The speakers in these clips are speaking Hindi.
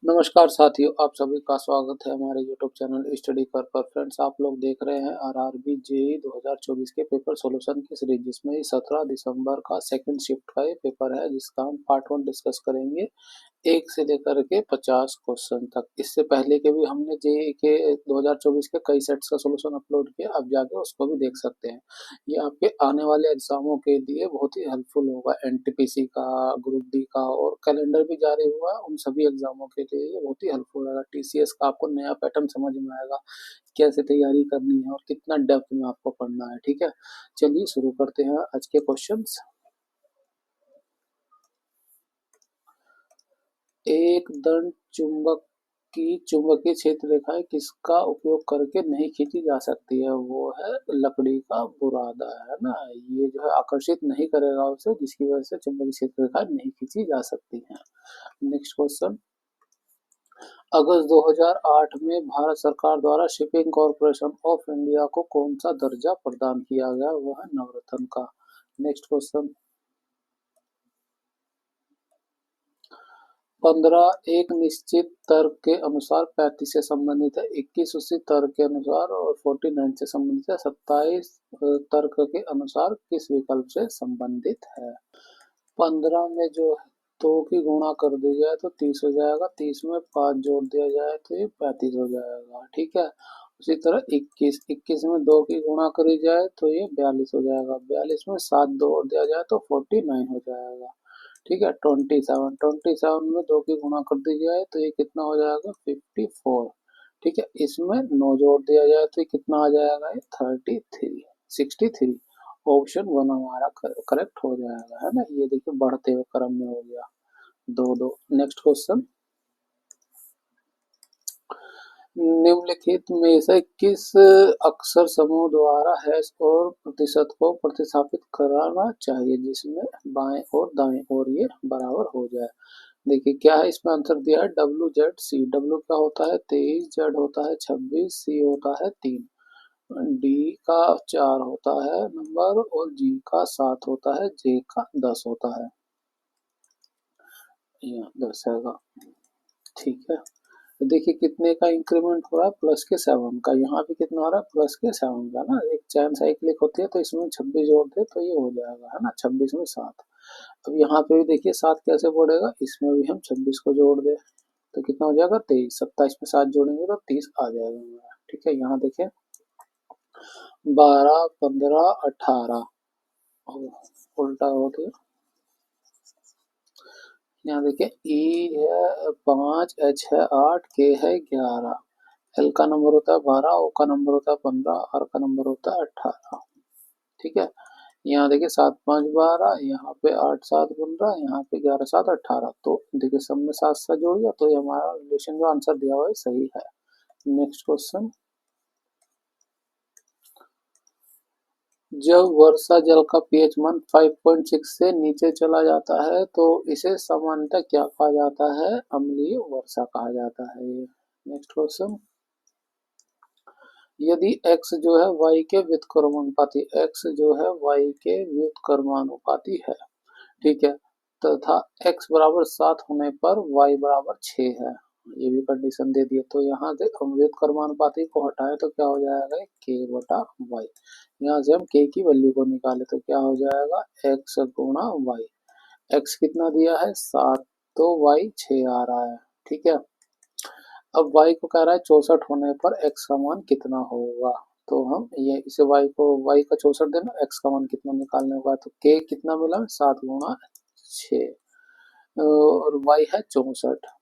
नमस्कार साथियों, आप सभी का स्वागत है हमारे यूट्यूब चैनल स्टडी कर पर। फ्रेंड्स, आप लोग देख रहे हैं आरआरबी जेईई 2024 के पेपर सॉल्यूशन की सीरीज, जिसमें 17 दिसंबर का सेकंड शिफ्ट का ये पेपर है, जिसका हम पार्ट 1 डिस्कस करेंगे। 1 से लेकर के 50 क्वेश्चन तक। इससे पहले के भी हमने जेईई के 2024 के कई सेट्स का सॉल्यूशन अपलोड किया, आप जाके उसको भी देख सकते हैं। ये आपके आने वाले एग्जामों के लिए बहुत ही हेल्पफुल होगा। एनटीपीसी का, ग्रुप डी का और कैलेंडर भी जारी हुआ है, उन सभी एग्जामों के लिए ये बहुत ही हेल्पफुल रहेगा। टीसीएस का आपको नया पैटर्न समझ में आएगा, कैसे तैयारी करनी है और कितना डेप्थ में आपको पढ़ना है। ठीक है, चलिए शुरू करते हैं आज के क्वेश्चंस। एक दंड चुंबक की चुंबकीय क्षेत्र रेखाएं किसका उपयोग करके नहीं खींची जा सकती है? वो है लकड़ी का बुरादा, है ना। ये जो है आकर्षित नहीं करेगा उसे, जिसकी वजह से चुंबकीय क्षेत्र रेखाएं नहीं खींची जा सकती हैं। Next question. अगस्त 2008 में भारत सरकार द्वारा शिपिंग कॉरपोरेशन ऑफ इंडिया को कौन सा दर्जा प्रदान किया गया? वह है नवरत्न का। Next question. 15 एक निश्चित तर्क के अनुसार 35 से संबंधित है, 21 उसी तर्क के अनुसार और 49 से संबंधित है, 27 तर्क के अनुसार किस विकल्प से संबंधित है? 15 में जो है 2 की गुणा कर दी जाए तो 30 हो जाएगा, 30 में 5 जोड़ दिया जाए तो ये 35 हो जाएगा। ठीक है, उसी तरह 21 में 2 की गुणा करी जाए तो ये 42 हो जाएगा, 42 में 7 जोड़ दिया जाए तो 49 हो जाएगा। ठीक है, 27 में 2 की गुणा कर दी जाए तो ये कितना हो जाएगा? 54। ठीक है, इसमें 9 जोड़ दिया जाए तो ये कितना आ जाएगा? ये 33, 63। ऑप्शन 1 हमारा करेक्ट हो जाएगा, है ना। ये देखिए बढ़ते हुए क्रम में हो गया, 2-2। Next question. निम्नलिखित में से किस अक्षर समूह द्वारा हैश और प्रतिशत को प्रतिस्थापित कराना चाहिए, जिसमें बाएं और दाएं और ये बराबर हो जाए? देखिए क्या है, इसमें आंसर दिया है WZ। डब्ल्यू क्या होता है? 23, जेड होता है 26, सी होता है 3, डी का 4 होता है नंबर और जी का 7 होता है, जे का 10 होता है। यहाँ दर्शाएगा। ठीक है, तो देखिए कितने का इंक्रीमेंट हो रहा है? प्लस के 7 का। यहाँ पे कितना हो रहा है? प्लस के 7 का ना। एक चैन साइक्लिक होती है तो इसमें 26 जोड़ दे तो ये हो जाएगा, है ना। 26 में 7। अब यहाँ पे भी देखिए 7 कैसे बढ़ेगा, इसमें भी हम 26 को जोड़ दे तो कितना हो जाएगा? 23। 27 में 7 जोड़ेंगे तो 30 आ जाएगा हमारा। ठीक है, यहाँ देखिए 12, 15, 18 उल्टा हो गया। यहाँ देखिए ई है 5, एच है 8, के है 11, एल का नंबर होता है 12, ओ का नंबर होता है 15, आर का नंबर होता है 18। ठीक है, यहाँ देखिए 7, 5, 12, यहाँ पे 8, 7, 15, यहाँ पे 11, 7, 18। तो देखिए सब में 7 7 जोड़ दिया तो ये हमारा रिलेशन जो आंसर दिया हुआ है सही है। Next question. जब वर्षा जल का पीएच मान 5.6 से नीचे चला जाता है तो इसे सामान्यतः क्या कहा जाता है? अम्लीय वर्षा कहा जाता है। Next question. यदि x जो है y के व्युत्क्रमानुपाती, x जो है y के व्युत्क्रमानुपाती है, ठीक है, तथा x बराबर 7 होने पर y बराबर 6 है, ये भी कंडीशन दे दी है, तो यहाँ से हम व्युत्क्रमानुपाती को हटाए तो क्या हो जाएगा? k बटा y। यहाँ से हम k की वैल्यू को निकाले तो क्या हो जाएगा? x गुणा y। x कितना दिया है? 7, तो y 6 आ रहा है। ठीक है, अब y को कह रहा है 64 होने पर x का मान कितना होगा? तो हम ये इसे y का 64 देना, x का मान कितना निकालने होगा? तो k कितना मिला? 7 गुणा 6 और y है 64।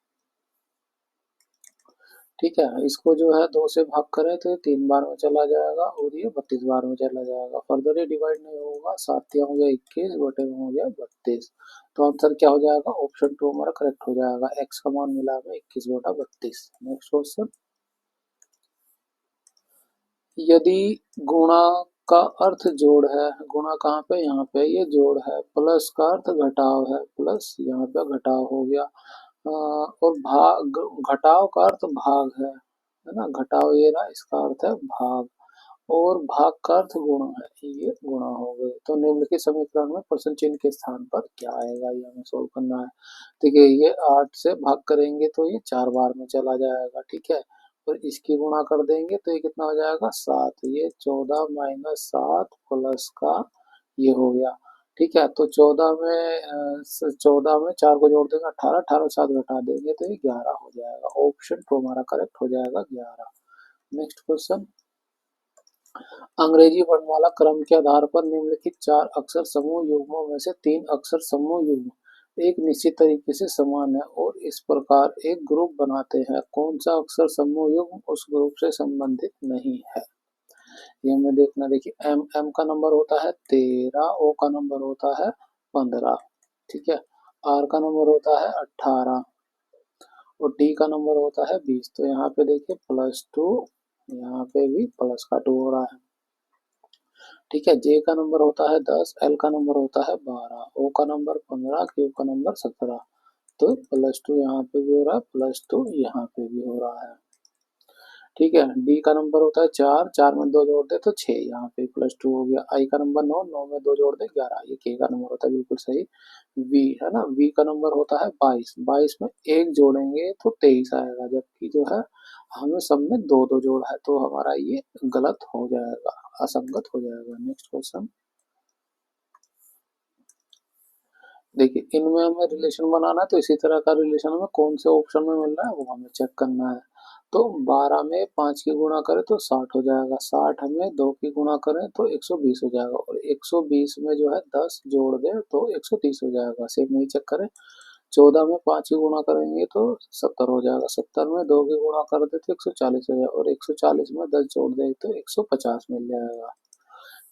ठीक है, इसको जो है 2 से भाग करें तो ये 3 बार में चला जाएगा और ये 32 बार में चला जाएगा। फर्दर ये डिवाइड नहीं होगा। 7 हो गया 21 बटे में हो गया 32। तो आंसर क्या हो जाएगा? ऑप्शन 2 हमारा करेक्ट हो जाएगा। x का मान मिला हमें 21 बटा 32। Next question. यदि गुणा का अर्थ जोड़ है, गुणा कहाँ पे? यहाँ पे ये जोड़ है, प्लस का अर्थ घटाव है, प्लस यहाँ पे घटाव हो गया, और भाग, घटाव का अर्थ भाग है ना। घटाव ये रहा, इसका अर्थ है भाग, और भाग का अर्थ गुणा है, ये गुणा हो गए। तो निम्नलिखित समीकरण में प्रश्न चिन्ह के स्थान पर क्या आएगा, ये हमें सोल्व करना है। देखिए ये 8 से भाग करेंगे तो ये 4 बार में चला जाएगा, ठीक है। और इसकी गुणा कर देंगे तो ये कितना हो जाएगा 7, ये 14 माइनस 7 प्लस का ये हो गया, ठीक है। तो 14 में 14 में 4 को जोड़ देंगे 18, 18 7 घटा देंगे तो ये 11 हो जाएगा। ऑप्शन 2 हमारा करेक्ट हो जाएगा 11। नेक्स्ट क्वेश्चन, अंग्रेजी वर्णमाला क्रम के आधार पर निम्नलिखित 4 अक्षर समूह युग्मों में से 3 अक्षर समूह युग्म एक निश्चित तरीके से समान है और इस प्रकार एक ग्रुप बनाते हैं। कौन सा अक्षर समूह युग्म उस ग्रुप से संबंधित नहीं है, ये हमें देखना। देखिए एम एम का नंबर होता है 13, ओ का नंबर होता है 15, ठीक है। आर का नंबर होता है 18 और डी का नंबर होता है 20। तो यहाँ पे देखिए +2, यहाँ पे भी प्लस का 2 हो रहा है, ठीक है। जे का नंबर होता है 10, एल का नंबर होता है 12, ओ का नंबर 15, क्यू का नंबर 17। तो +2 यहाँ पे भी हो रहा है, +2 यहाँ पे भी हो रहा है, ठीक है। डी का नंबर होता है 4, 4 में 2 जोड़ दे तो 6, यहाँ पे +2 हो गया। आई का नंबर 9, 9 में 2 जोड़ दे 11, ये के का नंबर होता है, बिल्कुल सही। वी है ना, वी का नंबर होता है 22, 22 में 1 जोड़ेंगे तो 23 आएगा, जबकि जो है हमें सब में 2 2 जोड़ा है, तो हमारा ये गलत हो जाएगा, असंगत हो जाएगा। नेक्स्ट क्वेश्चन, देखिए इनमें हमें रिलेशन बनाना है, तो इसी तरह का रिलेशन हमें कौन से ऑप्शन में मिल रहा है वो हमें चेक करना है। तो 12 में 5 की गुणा करें तो 60 हो जाएगा, 60 में 2 की गुणा करें तो 120 हो जाएगा, और 120 में जो है 10 जोड़ दें तो 130 हो जाएगा। सेम नहीं चेक करें, 14 में 5 की गुणा करेंगे तो 70 हो जाएगा, 70 में 2 की गुणा कर दे तो 140 हो जाएगा, और 140 में 10 जोड़ दें तो 150 मिल जाएगा,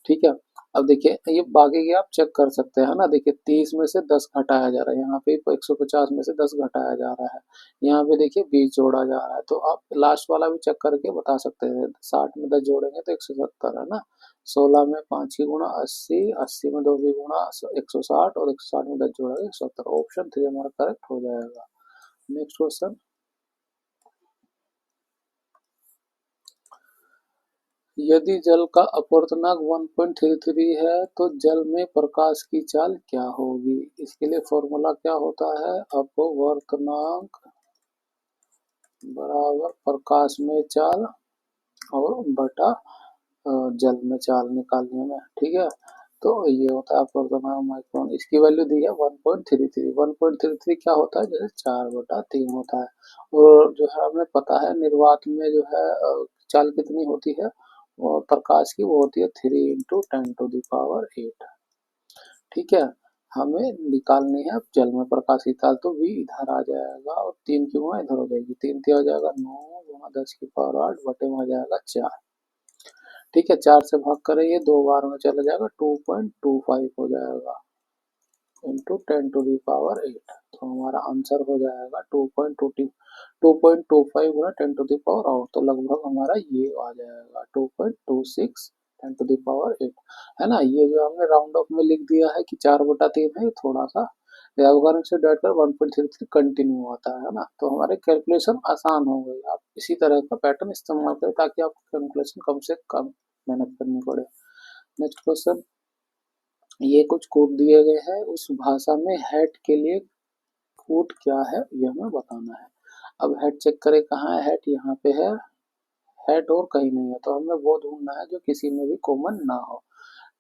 ठीक है। अब देखिए ये बाकी के आप चेक कर सकते हैं ना, देखिए 30 में से 10 घटाया जा रहा है, यहाँ पे 150 में से 10 घटाया जा रहा है, यहाँ पे देखिए 20 जोड़ा जा रहा है। तो आप लास्ट वाला भी चेक करके बता सकते हैं, 60 में 10 जोड़ेंगे तो 170 है ना, 16 में 5 की गुणा 80, 80 में 2 की गुणा 160, और 160 में 10 जोड़ेंगे 170। ऑप्शन 3 हमारा करेक्ट हो जाएगा। नेक्स्ट क्वेश्चन, यदि जल का अपवर्तनांक 1.33 है तो जल में प्रकाश की चाल क्या होगी। इसके लिए फॉर्मूला क्या होता है, अपवर्तनांक बराबर प्रकाश में चाल और बटा जल में चाल निकालने में, ठीक है। तो ये होता है अपवर्तनांक माइक्रोन, इसकी वैल्यू दी है 1.33। 1.33 क्या होता है, जैसे 4/3 होता है। और जो है हमें पता है निर्वात में जो है चाल कितनी होती है, और प्रकाश की वो होती है 3 × 10⁸, ठीक है। हमें निकालनी है जल में प्रकाश की चाल, तो v इधर आ जाएगा और 3 की गुणा इधर हो जाएगी, 3 3 हो जाएगा 9 गुणा 10⁸ बटे में आ जाएगा 4, ठीक है। 4 से भाग करेंगे 2 बार में चला जाएगा, 2.25 हो जाएगा इंटू 10⁸ तो हमारा आंसर हो जाएगा 2.25 गुना 10⁸, तो लगभग हमारा ये आ जाएगा 2.26 10⁸ है ना। ये जो हमने राउंड ऑफ में लिख दिया है कि 4/3 है, ये थोड़ा सा व्यावहारिक से डट कर 1.33 कंटिन्यू आता है ना, तो हमारे कैलकुलेशन आसान हो गई। आप इसी तरह का पैटर्न इस्तेमाल करें ताकि आपको कैलकुलेशन कम से कम मेहनत करनी पड़े। नेक्स्ट क्वेश्चन, ये कुछ कोड दिए गए हैं, उस भाषा में हेड के लिए कोड क्या है ये हमें बताना है। अब हेड चेक करें कहाँ है, हेड यहाँ पे है, हेड और कहीं नहीं है, तो हमें वो ढूंढना है जो किसी में भी कॉमन ना हो।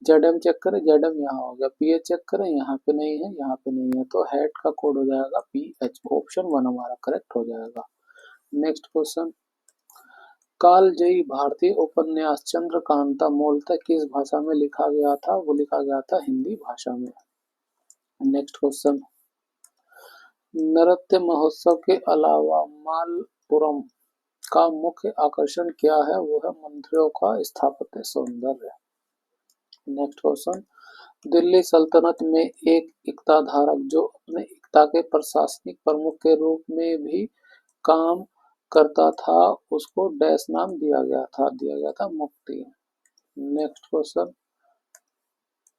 जेड एम चेक करें, जेड एम यहाँ हो गया, पी एच चेक करें यहाँ पे नहीं है, यहाँ पे नहीं है, तो हेड का कोड हो जाएगा पी एच। ऑप्शन 1 हमारा करेक्ट हो जाएगा। नेक्स्ट क्वेश्चन, कालजयी भारतीय उपन्यास चंद्रकांता मूलतः किस भाषा में लिखा गया था, वो लिखा गया था हिंदी भाषा में। नेक्स्ट क्वेश्चन, नृत्य महोत्सव के अलावा मालपुरम का मुख्य आकर्षण क्या है, वो है मंदिरों का स्थापत्य सौंदर्य। नेक्स्ट क्वेश्चन, दिल्ली सल्तनत में एक इक्ता धारक जो अपने इक्ता के प्रशासनिक प्रमुख के रूप में भी काम करता था, उसको डैश नाम दिया गया था मुक्ति। नेक्स्ट क्वेश्चन,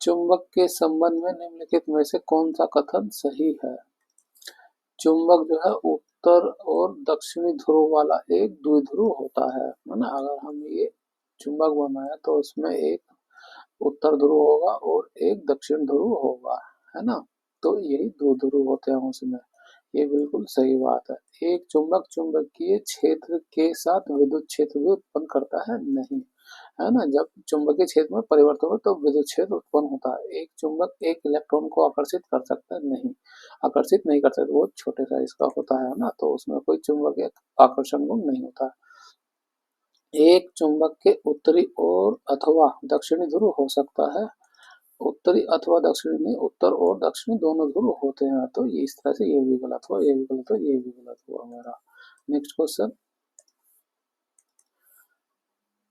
चुंबक के संबंध में निम्नलिखित में से कौन सा कथन सही है। चुंबक जो है उत्तर और दक्षिणी ध्रुव वाला एक द्विध्रुव होता है ना। अगर हम ये चुंबक बनाया तो उसमें एक उत्तर ध्रुव होगा और एक दक्षिण ध्रुव होगा, है ना। तो यही दो ध्रुव होते हैं उसमें। ये बिल्कुल सही बात है। एक चुंबक चुंबकीय क्षेत्र के साथ विद्युत क्षेत्र भी उत्पन्न करता है नहीं, है ना। जब चुंबकीय क्षेत्र में परिवर्तन हो तो विद्युत क्षेत्र उत्पन्न होता है। एक चुंबक एक इलेक्ट्रॉन को आकर्षित कर सकता है नहीं, आकर्षित नहीं कर सकता, वो छोटे साइज का होता है ना, तो उसमें कोई चुंबकीय आकर्षण गुण नहीं होता। एक चुंबक के उत्तरी और अथवा दक्षिणी ध्रुव हो सकता है। उत्तरी अथवा दक्षिणी में उत्तर और दक्षिणी दोनों ध्रुव होते हैं, तो ये इस तरह से ये भी गलत हुआ, ये भी गलत हुआ, ये भी गलत हुआ हमारा। नेक्स्ट क्वेश्चन,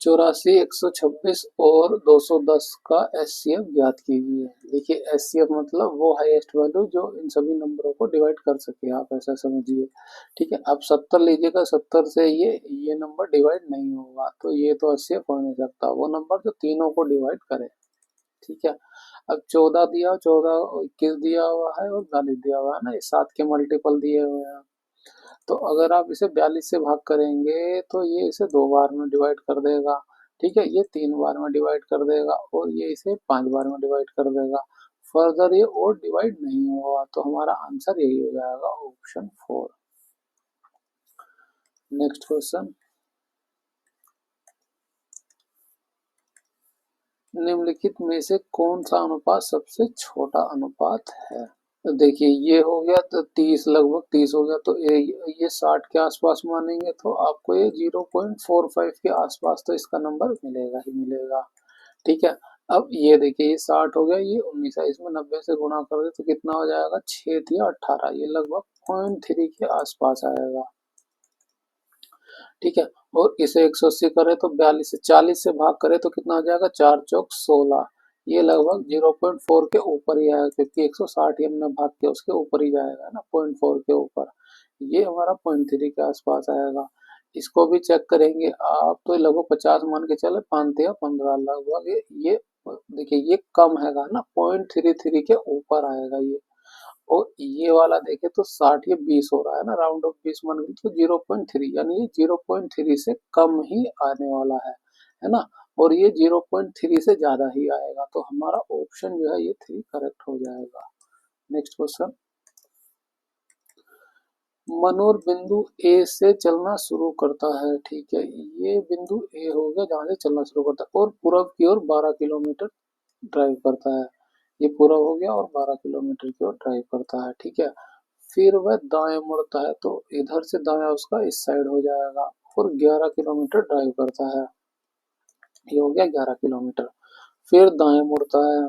84, 126 और 210 का एचसीएफ ज्ञात कीजिए। देखिए एचसीएफ मतलब वो हाईएस्ट वैल्यू जो इन सभी नंबरों को डिवाइड कर सके, आप ऐसा समझिए। ठीक है, अब 70 लीजिएगा, 70 से ये नंबर डिवाइड नहीं होगा, तो ये तो एचसीएफ हो नहीं सकता। वो नंबर जो तीनों को डिवाइड करे। ठीक है, अब 14 दिया, 14, 21 दिया हुआ है और 42 दिया हुआ है ना, ये 7 के मल्टीपल दिए हुए हैं। तो अगर आप इसे 42 से भाग करेंगे तो ये इसे 2 बार में डिवाइड कर देगा। ठीक है, ये 3 बार में डिवाइड कर देगा और ये इसे 5 बार में डिवाइड कर देगा। फर्दर ये और डिवाइड नहीं होगा, तो हमारा आंसर यही हो जाएगा, ऑप्शन 4। नेक्स्ट क्वेश्चन, निम्नलिखित में से कौन सा अनुपात सबसे छोटा अनुपात है। तो देखिए ये हो गया, तो 30, लगभग 30 हो गया, तो ये 60 के आसपास मानेंगे तो आपको ये 0.45 के आसपास तो इसका नंबर मिलेगा ही मिलेगा। ठीक है, अब ये देखिए ये 60 हो गया, ये 19 है, इसमें 90 से गुणा कर दे तो कितना हो जाएगा, 6 या 18, ये लगभग 0.3 के आसपास आएगा। ठीक है, और इसे 180 करे तो 42 से 40 से भाग करे तो कितना हो जाएगा, 4 चौक 16, ये लगभग 0.4 के ऊपर ही आएगा, क्योंकि 160 ही हमने भाग किया, उसके ऊपर ही जाएगा ना, 0.4 के ऊपर। ये हमारा 0.3 के आसपास आएगा। इसको भी चेक करेंगे आप, तो लगभग 50 मान के चले, 5 या 15 लगभग ये देखिए ये कम हैगा ना, 0.33 के ऊपर आएगा ये। और ये वाला देखे तो 60, ये 20 हो रहा है ना, राउंड ऑफ 20 मान गए तो 0.3, यानी ये 0.3 से कम ही आने वाला है ना। और ये 0.3 से ज्यादा ही आएगा, तो हमारा ऑप्शन जो है ये 3 करेक्ट हो जाएगा। नेक्स्ट क्वेश्चन, मनोर बिंदु ए से चलना शुरू करता है। ठीक है, ये बिंदु ए हो गया जहां से चलना शुरू करता है, और पूरब की ओर 12 किलोमीटर ड्राइव करता है। ये पूरा हो गया और 12 किलोमीटर की ओर ड्राइव करता है। ठीक है, फिर वह दाएं मुड़ता है, तो इधर से दाया उसका इस साइड हो जाएगा, और 11 किलोमीटर ड्राइव करता है। ये हो गया 11 किलोमीटर। फिर दाएं मुड़ता है,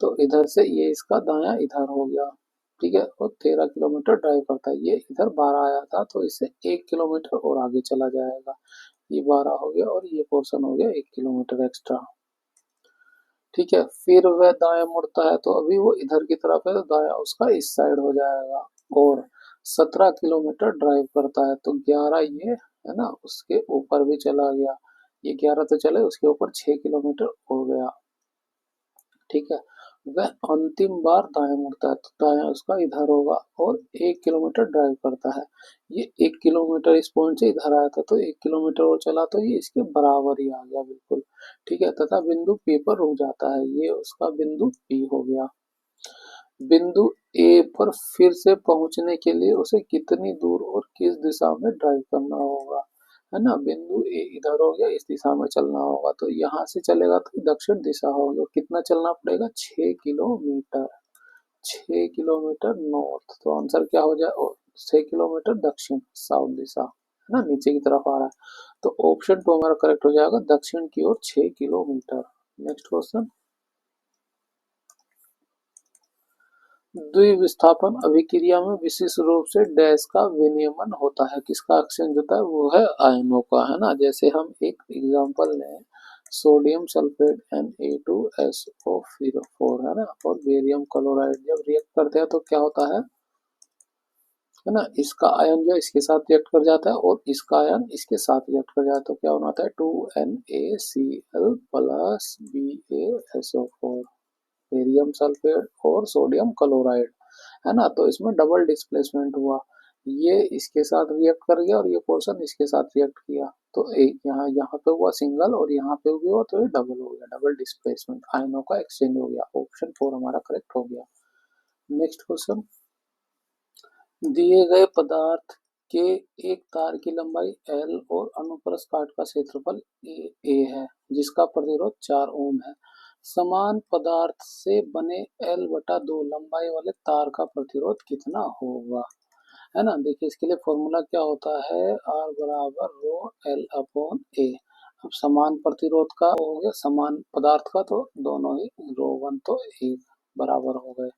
तो इधर से ये इसका दाया इधर हो गया। ठीक है, और 13 किलोमीटर ड्राइव करता है, ये इधर 12 आया था, तो इससे 1 किलोमीटर और आगे चला जाएगा। ये 12 हो गया और ये पोर्शन हो गया 1 किलोमीटर एक्स्ट्रा। ठीक है, फिर वह दाएं मुड़ता है, तो अभी वो इधर की तरफ है, तो दाया उसका इस साइड हो जाएगा, और 17 किलोमीटर ड्राइव करता है, तो 11 ये है ना उसके ऊपर भी चला गया। ये 11 तो चले, उसके ऊपर 6 किलोमीटर हो गया। ठीक है, वह अंतिम बार दाएं मुड़ता है, तो दाया उसका इधर होगा, और 1 किलोमीटर ड्राइव करता है। ये 1 किलोमीटर इस पॉइंट से इधर आया था, तो 1 किलोमीटर और चला, तो ये इसके बराबर ही आ गया बिल्कुल। ठीक है, तथा बिंदु पी पर रुक जाता है, ये उसका बिंदु पी हो गया। बिंदु ए पर फिर से पहुंचने के लिए उसे कितनी दूर और किस दिशा में ड्राइव करना होगा, है ना। बिंदु ए इधर हो गया, इस दिशा में चलना होगा, तो यहाँ से चलेगा तो दक्षिण दिशा होगी, कितना चलना पड़ेगा, 6 किलोमीटर। 6 किलोमीटर नॉर्थ, तो आंसर क्या हो जाए, 6 किलोमीटर दक्षिण, साउथ दिशा, है ना, नीचे की तरफ आ रहा है, तो ऑप्शन 2 हमारा करेक्ट हो जाएगा, दक्षिण की ओर 6 किलोमीटर। नेक्स्ट क्वेश्चन, द्विविस्थापन अभिक्रिया में विशिष्ट रूप से डैश का विनियमन होता है, किसका एक्सचेंज होता है, वो है आयनों का, है ना। जैसे हम एक एग्जांपल लें, सोडियम सल्फेट Na2SO4, है ना, और बेरियम क्लोराइड जब रिएक्ट करते हैं तो क्या होता है ना, इसका आयन जो इसके साथ रिएक्ट कर जाता है और इसका आयन इसके साथ रिएक्ट कर जाता है, तो क्या होता है, 2NaCl plus BaSO4, barium sulphate और सोडियम क्लोराइड, है ना। तो इसमें डबल डिस्प्लेसमेंट हुआ, ये इसके साथ रिएक्ट कर गया और ये पोर्शन इसके साथ रिएक्ट किया, तो एक यहाँ यहाँ पे हुआ सिंगल और यहाँ पे भी हुआ तो ये डबल हो गया, डबल डिस्प्लेसमेंट, आयनों का एक्सचेंज हो गया। ऑप्शन 4 हमारा करेक्ट हो गया। नेक्स्ट क्वेश्चन, दिए गए पदार्थ के एक तार की लंबाई L और अनुप्रस्थ काट का क्षेत्रफल A है, जिसका प्रतिरोध 4 ओम है। समान पदार्थ से बने L/2 लंबाई वाले तार का प्रतिरोध कितना होगा, है ना। देखिए इसके लिए फॉर्मूला क्या होता है, R बराबर रो L अपॉन A। अब समान प्रतिरोध का हो गया, समान पदार्थ का तो दोनों ही रो 1 तो 1 बराबर हो गए।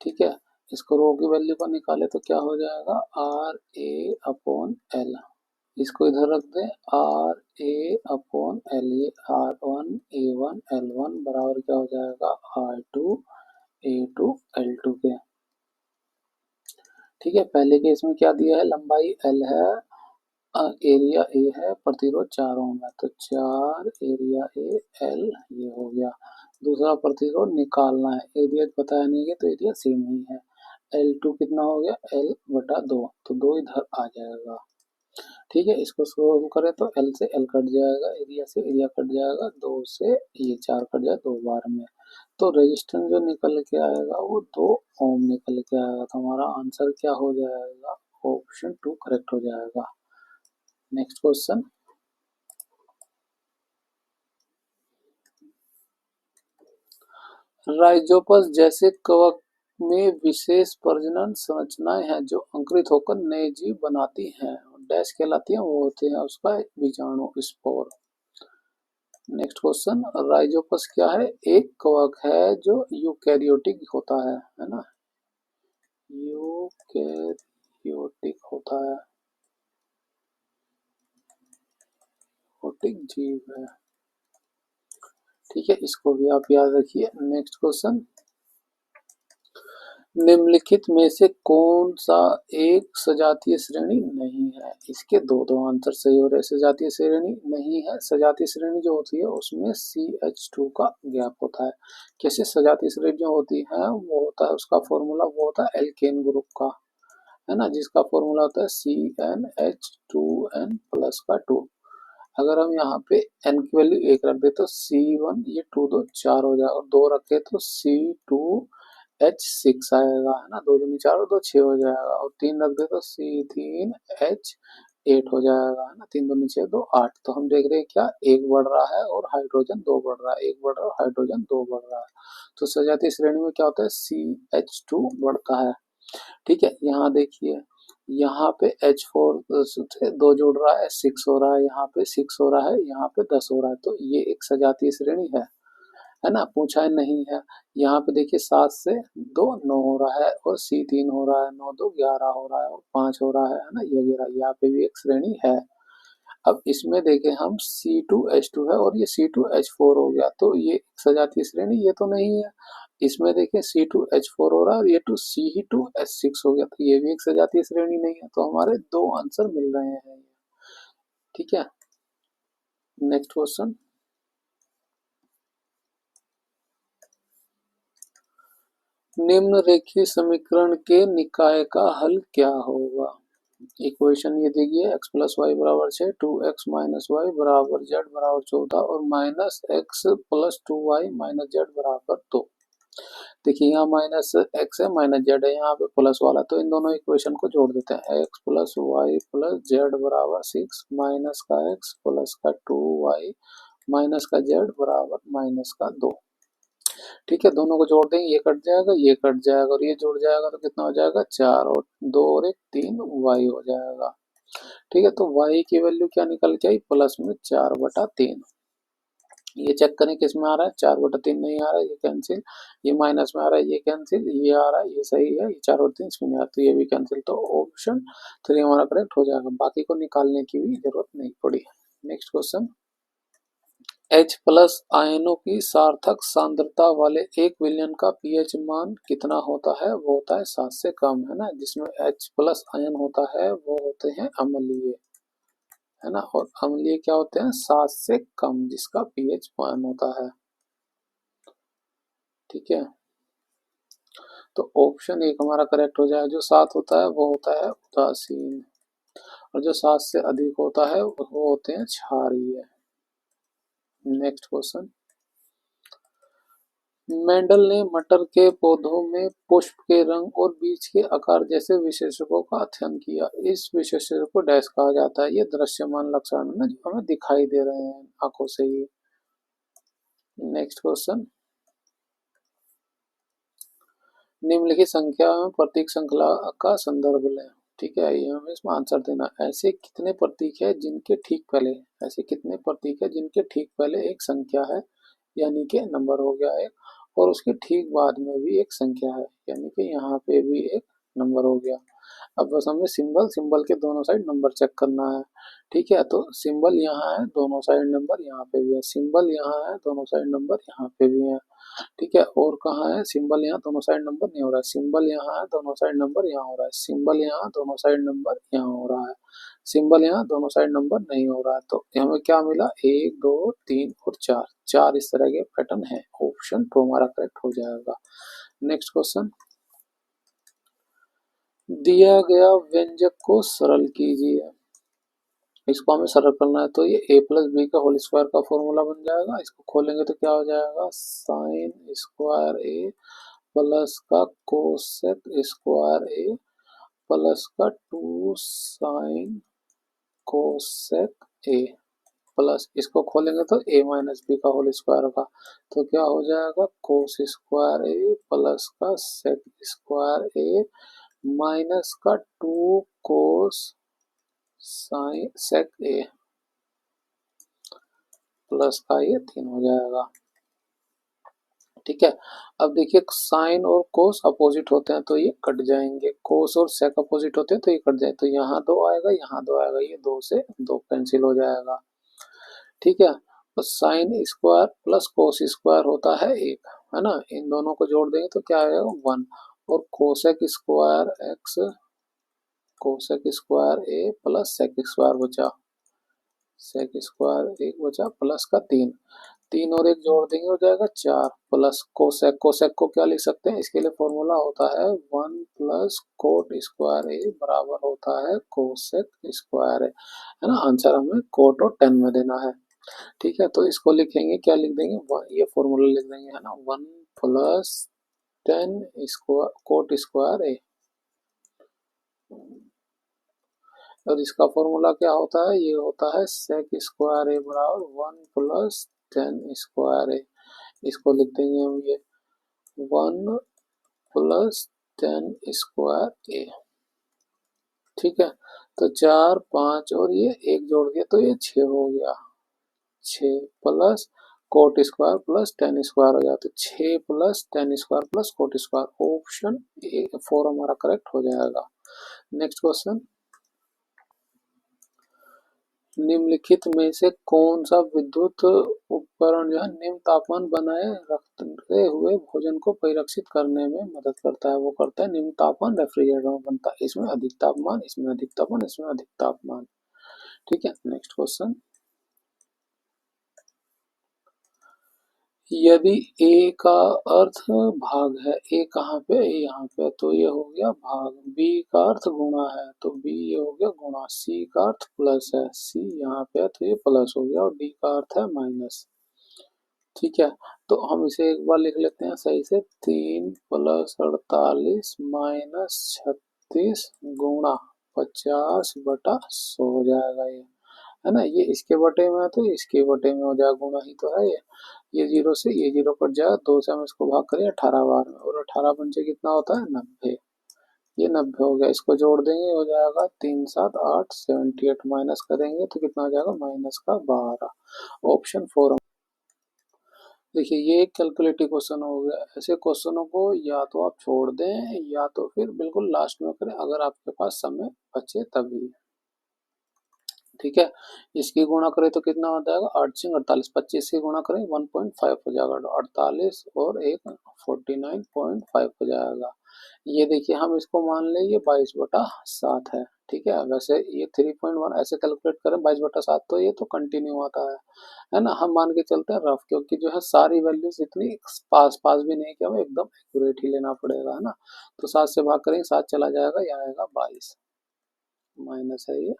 ठीक है, इसको रो की वैल्यू को निकाले तो क्या हो जाएगा, आर ए अपॉन एल। इसको इधर रख दें, आर ए अपॉन एल, ये R one A one L one बराबर क्या हो जाएगा, R two A two L two के। ठीक है, पहले केस में क्या दिया है, लंबाई एल है, एरिया ए है, प्रतिरोध 4 ओम है, तो 4 एरिया ए एल ये हो गया। दूसरा प्रतिरोध निकालना है, एरिया बताया नहीं है तो एरिया सेम ही है। L2 कितना हो गया, L/2, तो 2 इधर आ जाएगा। ठीक है, इसको सोल्व करें तो L से L कट जाएगा, एरिया से एरिया कट जाएगा, 2 से ये 4 कट जाए 2 बार में, तो रेजिस्टेंस जो निकल के आएगा वो 2 ओम निकल के आएगा। तो हमारा आंसर क्या हो जाएगा, ऑप्शन 2 करेक्ट हो जाएगा। नेक्स्ट क्वेश्चन, राइजोपस जैसे कवक में विशेष प्रजनन संरचनाएं हैं जो अंकुरित होकर नए जीव बनाती हैं, डैश कहलाती हैं, वो होते हैं उसका बीजाणु, स्पोर। नेक्स्ट क्वेश्चन, राइजोपस क्या है, एक कवक है जो यूकैरियोटिक होता है ना, यूकैरियोटिक होता है, जीव है। ठीक है, इसको भी आप याद रखिए। नेक्स्ट क्वेश्चन, निम्नलिखित में से कौन सा एक सजातीय श्रेणी नहीं है, इसके दो दो आंसर सही हो रहे। सजातीय श्रेणी नहीं है, सजातीय श्रेणी जो होती है उसमें CH2 का गैप होता है। कैसे सजातीय श्रेणी जो होती है वो होता है, उसका फॉर्मूला वो होता है एल्केन ग्रुप का, है ना, जिसका फॉर्मूला होता है CnH2n प्लस का 2। अगर हम यहाँ पे n की वैल्यू 1 रख दे तो C1, ये 2 2 4 हो जाएगा, और 2 रखे तो C2H6 आएगा, है ना, 2 दूनी 4 और 2 6 हो जाएगा, और 3 रख दे तो C3H8 हो जाएगा, है ना, 3 दूनी 6 2 8। तो हम देख रहे हैं क्या, एक बढ़ रहा है और हाइड्रोजन 2 बढ़ रहा है, एक बढ़ रहा है और हाइड्रोजन 2 बढ़ रहा है। तो सजातीय श्रेणी में क्या होता है, CH2 बढ़ता है। ठीक है, यहाँ देखिए, यहाँ पे H4 से 2 जुड़ रहा है, 6 हो रहा है, यहाँ पे 6 हो रहा है, यहाँ पे 10 हो रहा है, तो ये एक सजातीय श्रेणी है ना, पूछा है नहीं है। यहाँ पे देखिए 7 से 2 9 हो रहा है, और C3 हो रहा है, 9 2 11 हो रहा है, और 5 हो रहा है ना, ये 11, यहाँ पे भी एक श्रेणी है। अब इसमें देखें हम C2H2 है और ये C2H4 हो गया, तो ये सजातीय श्रेणी ये तो नहीं है। इसमें देखें C2H4 हो रहा है और ये C2H6 हो गया, तो ये भी एक सजातीय श्रेणी नहीं है। तो हमारे दो आंसर मिल रहे हैं। ठीक है, नेक्स्ट क्वेश्चन, निम्नरेखीय समीकरण के निकाय का हल क्या होगा। इक्वेशन ये देखिए, x प्लस वाई बराबर 6, 2x माइनस वाई बराबर z बराबर 14 और minus x plus 2y minus Z बराबर 2। देखिए यहाँ माइनस एक्स है, माइनस जेड है, यहाँ पे प्लस वाला, तो इन दोनों इक्वेशन को जोड़ देते हैं। X plus Y plus Z बराबर 6 माइनस का एक्स प्लस का 2y माइनस का जेड बराबर माइनस का 2। ठीक है, दोनों को जोड़ देंगे, ये कट जाएगा, ये कट जाएगा, और ये जुड़ जाएगा तो कितना हो जाएगा, 4 और 2 और 1 3 वाई हो जाएगा। ठीक है, तो वाई की वैल्यू क्या निकल के आई, प्लस में 4/3। ये चेक करें किस में आ रहा है, 4/3 नहीं आ रहा है, ये कैंसिल, ये माइनस में आ रहा है, ये कैंसिल, ये आ रहा है, ये सही है, ये 4/3 इसमें नहीं आ रहा, तो ये भी कैंसिल, तो ऑप्शन 3 हमारा करेक्ट हो जाएगा। बाकी को निकालने की भी जरूरत नहीं पड़ी। नेक्स्ट क्वेश्चन, H प्लस आयनों की सार्थक सांद्रता वाले 1 विलयन का pH मान कितना होता है, वो होता है 7 से कम, है ना। जिसमें H प्लस आयन होता है वो होते हैं अम्लीय, है ना, और अम्लीय क्या होते हैं, 7 से कम, जिसका pH मान होता है। ठीक है, तो ऑप्शन 1 हमारा करेक्ट हो जाएगा। जो 7 होता है वो होता है उदासीन। और जो 7 से अधिक होता है वो होते हैं क्षारीय। नेक्स्ट क्वेश्चन, मेंडल ने मटर के पौधों में पुष्प के रंग और बीज के आकार जैसे विशेषकों का अध्ययन किया। इस विशेषक को डैश कहा जाता है। ये दृश्यमान लक्षण है जो हमें दिखाई दे रहे हैं आंखों से ही। नेक्स्ट क्वेश्चन, निम्नलिखित संख्या में प्रतीक श्रृंखला का संदर्भ लें। ठीक है, ये हमें इसमें आंसर देना। ऐसे कितने प्रतीक है जिनके ठीक पहले, ऐसे कितने प्रतीक है जिनके ठीक पहले एक संख्या है, यानी कि नंबर हो गया एक, और उसके ठीक बाद में भी एक संख्या है, यानी कि यहाँ पे भी एक नंबर हो गया। अब बस हमें सिंबल सिंबल के दोनों साइड नंबर चेक करना है। ठीक है, तो सिंबल यहाँ है, दोनों साइड नंबर यहाँ पे भी है, सिंबल यहाँ है, दोनों साइड नंबर यहाँ पे भी है। ठीक है, और कहाँ है सिंबल, यहाँ दोनों साइड नंबर नहीं हो रहा है, सिंबल यहाँ है, दोनों साइड नंबर यहाँ हो रहा है, सिंबल यहाँ, दोनों साइड नंबर यहाँ हो रहा है, सिंबल यहाँ, दोनों साइड नंबर नहीं हो रहा है। तो हमें क्या मिला, 1 2 3 और 4, 4 इस तरह के पैटर्न है। ऑप्शन 2 हमारा करेक्ट हो जाएगा। नेक्स्ट क्वेश्चन, दिया गया व्यंजक को सरल कीजिए। इसको हमें सरल करना है, तो ये a प्लस बी का होल स्क्वायर का फॉर्मूला बन जाएगा। इसको खोलेंगे तो क्या हो जाएगा, साइन स्क्वायर ए प्लस का कोसेक स्क्वायर ए प्लस का 2 साइन कोसेक ए प्लस, इसको खोलेंगे तो a माइनस बी का होल स्क्वायर का, तो क्या हो जाएगा, कोस स्क्वायर ए प्लस का सेक स्क्वायर ए माइनस का 2 कोस साइन सेक ए प्लस का ये 3 हो जाएगा। ठीक है, अब देखिए साइन और कोस अपोजिट होते हैं तो ये कट जाएंगे, कोस और सेक अपोजिट होते हैं तो ये कट जाए, तो यहाँ 2 आएगा, यहाँ 2 आएगा, ये 2 से 2 कैंसिल हो जाएगा। ठीक है, तो sine square plus cos square होता है 1, है ना, इन दोनों को जोड़ देंगे तो क्या आएगा 1, और cosec square x cosec square A plus sec square बचा, सेक स्क्वायर 1 बचा प्लस का 3, 3 और 1 जोड़ देंगे हो जाएगा 4 प्लस कोसेक, कोसेक को क्या लिख सकते हैं, इसके लिए फॉर्मूला होता है 1 प्लस कोट स्क्वायर ए बराबर होता है कोसेक स्क्वायर ए, है ना। आंसर हमें कोट और 10 में देना है। ठीक है, तो इसको लिखेंगे, क्या लिख देंगे, ये फॉर्मूला लिख देंगे, है ना, 1 प्लस 10 स्क्वायर कोट स्क्वायर ए, और इसका फॉर्मूला क्या होता है, ये होता है सेक स्क्वायर ए बराबर 1 प्लस 10 स्क्वायर ए। इसको लिख देंगे हम ये 1 प्लस 10 स्क्वायर ए। ठीक है, तो 4 5 और ये 1 जोड़ दिया तो ये 6 हो गया, 6 plus coat square plus 10 square हो जाता है, 6 plus 10 square plus coat square. Option 4 हमारा करेक्ट हो जाएगा। नेक्स्ट क्वेश्चन, निम्नलिखित में से कौन सा विद्युत उपकरण जो है निम्न तापमान बनाए रखते हुए भोजन को परिरक्षित करने में मदद करता है, वो करता है निम्न तापमान रेफ्रिजरेटर में बनता है, इसमें अधिक तापमान, इसमें अधिक तापमान, इसमें अधिक तापमान। ठीक है, नेक्स्ट क्वेश्चन, यदि ए का अर्थ भाग है, ए कहाँ पे, ए यहाँ पे, तो ये हो गया भाग, बी का अर्थ गुणा है तो बी ये हो गया गुणा, सी का अर्थ प्लस है, सी यहाँ पे है तो ये प्लस हो गया, और डी का अर्थ है माइनस। ठीक है, तो हम इसे एक बार लिख लेते हैं सही से, 3 प्लस 48 माइनस 36 गुणा 50 बटा 100 हो जाएगा ये, है ना, ये इसके बटे में है तो इसके बटे में हो जाएगा, गुणा ही तो है ये जीरो से ये जीरो कट जाएगा, 2 से हम इसको भाग करें 18 बार में, और 18 पंचे कितना होता है 90, ये 90 हो गया, इसको जोड़ देंगे हो जाएगा 3 7 8 78, माइनस करेंगे तो कितना हो जाएगा माइनस का 12। ऑप्शन 4। देखिए ये एक कैलकुलेटिव क्वेश्चन हो गया, ऐसे क्वेश्चनों को या तो आप छोड़ दें या तो फिर बिल्कुल लास्ट में करें अगर आपके पास समय बचे तभी। ठीक है, इसकी गुणा करें तो कितना हो जाएगा, 8 से 48, 25 की गुणा करें 1.5 हो जाएगा, 48 और एक 49.5 हो जाएगा। ये देखिए हम इसको मान लें ये 22/7 है। ठीक है, वैसे ये 3.1 ऐसे कैलकुलेट करें 22/7 तो ये तो कंटिन्यू आता है ना, हम मान के चलते हैं रफ, क्योंकि जो है सारी वैल्यूज इतनी पास पास भी नहीं कि हमें एकदम एक्यूरेट ही लेना पड़ेगा, है ना। तो 7 से भाग करेंगे 7 चला जाएगा, यह आएगा 22, माइनस है ये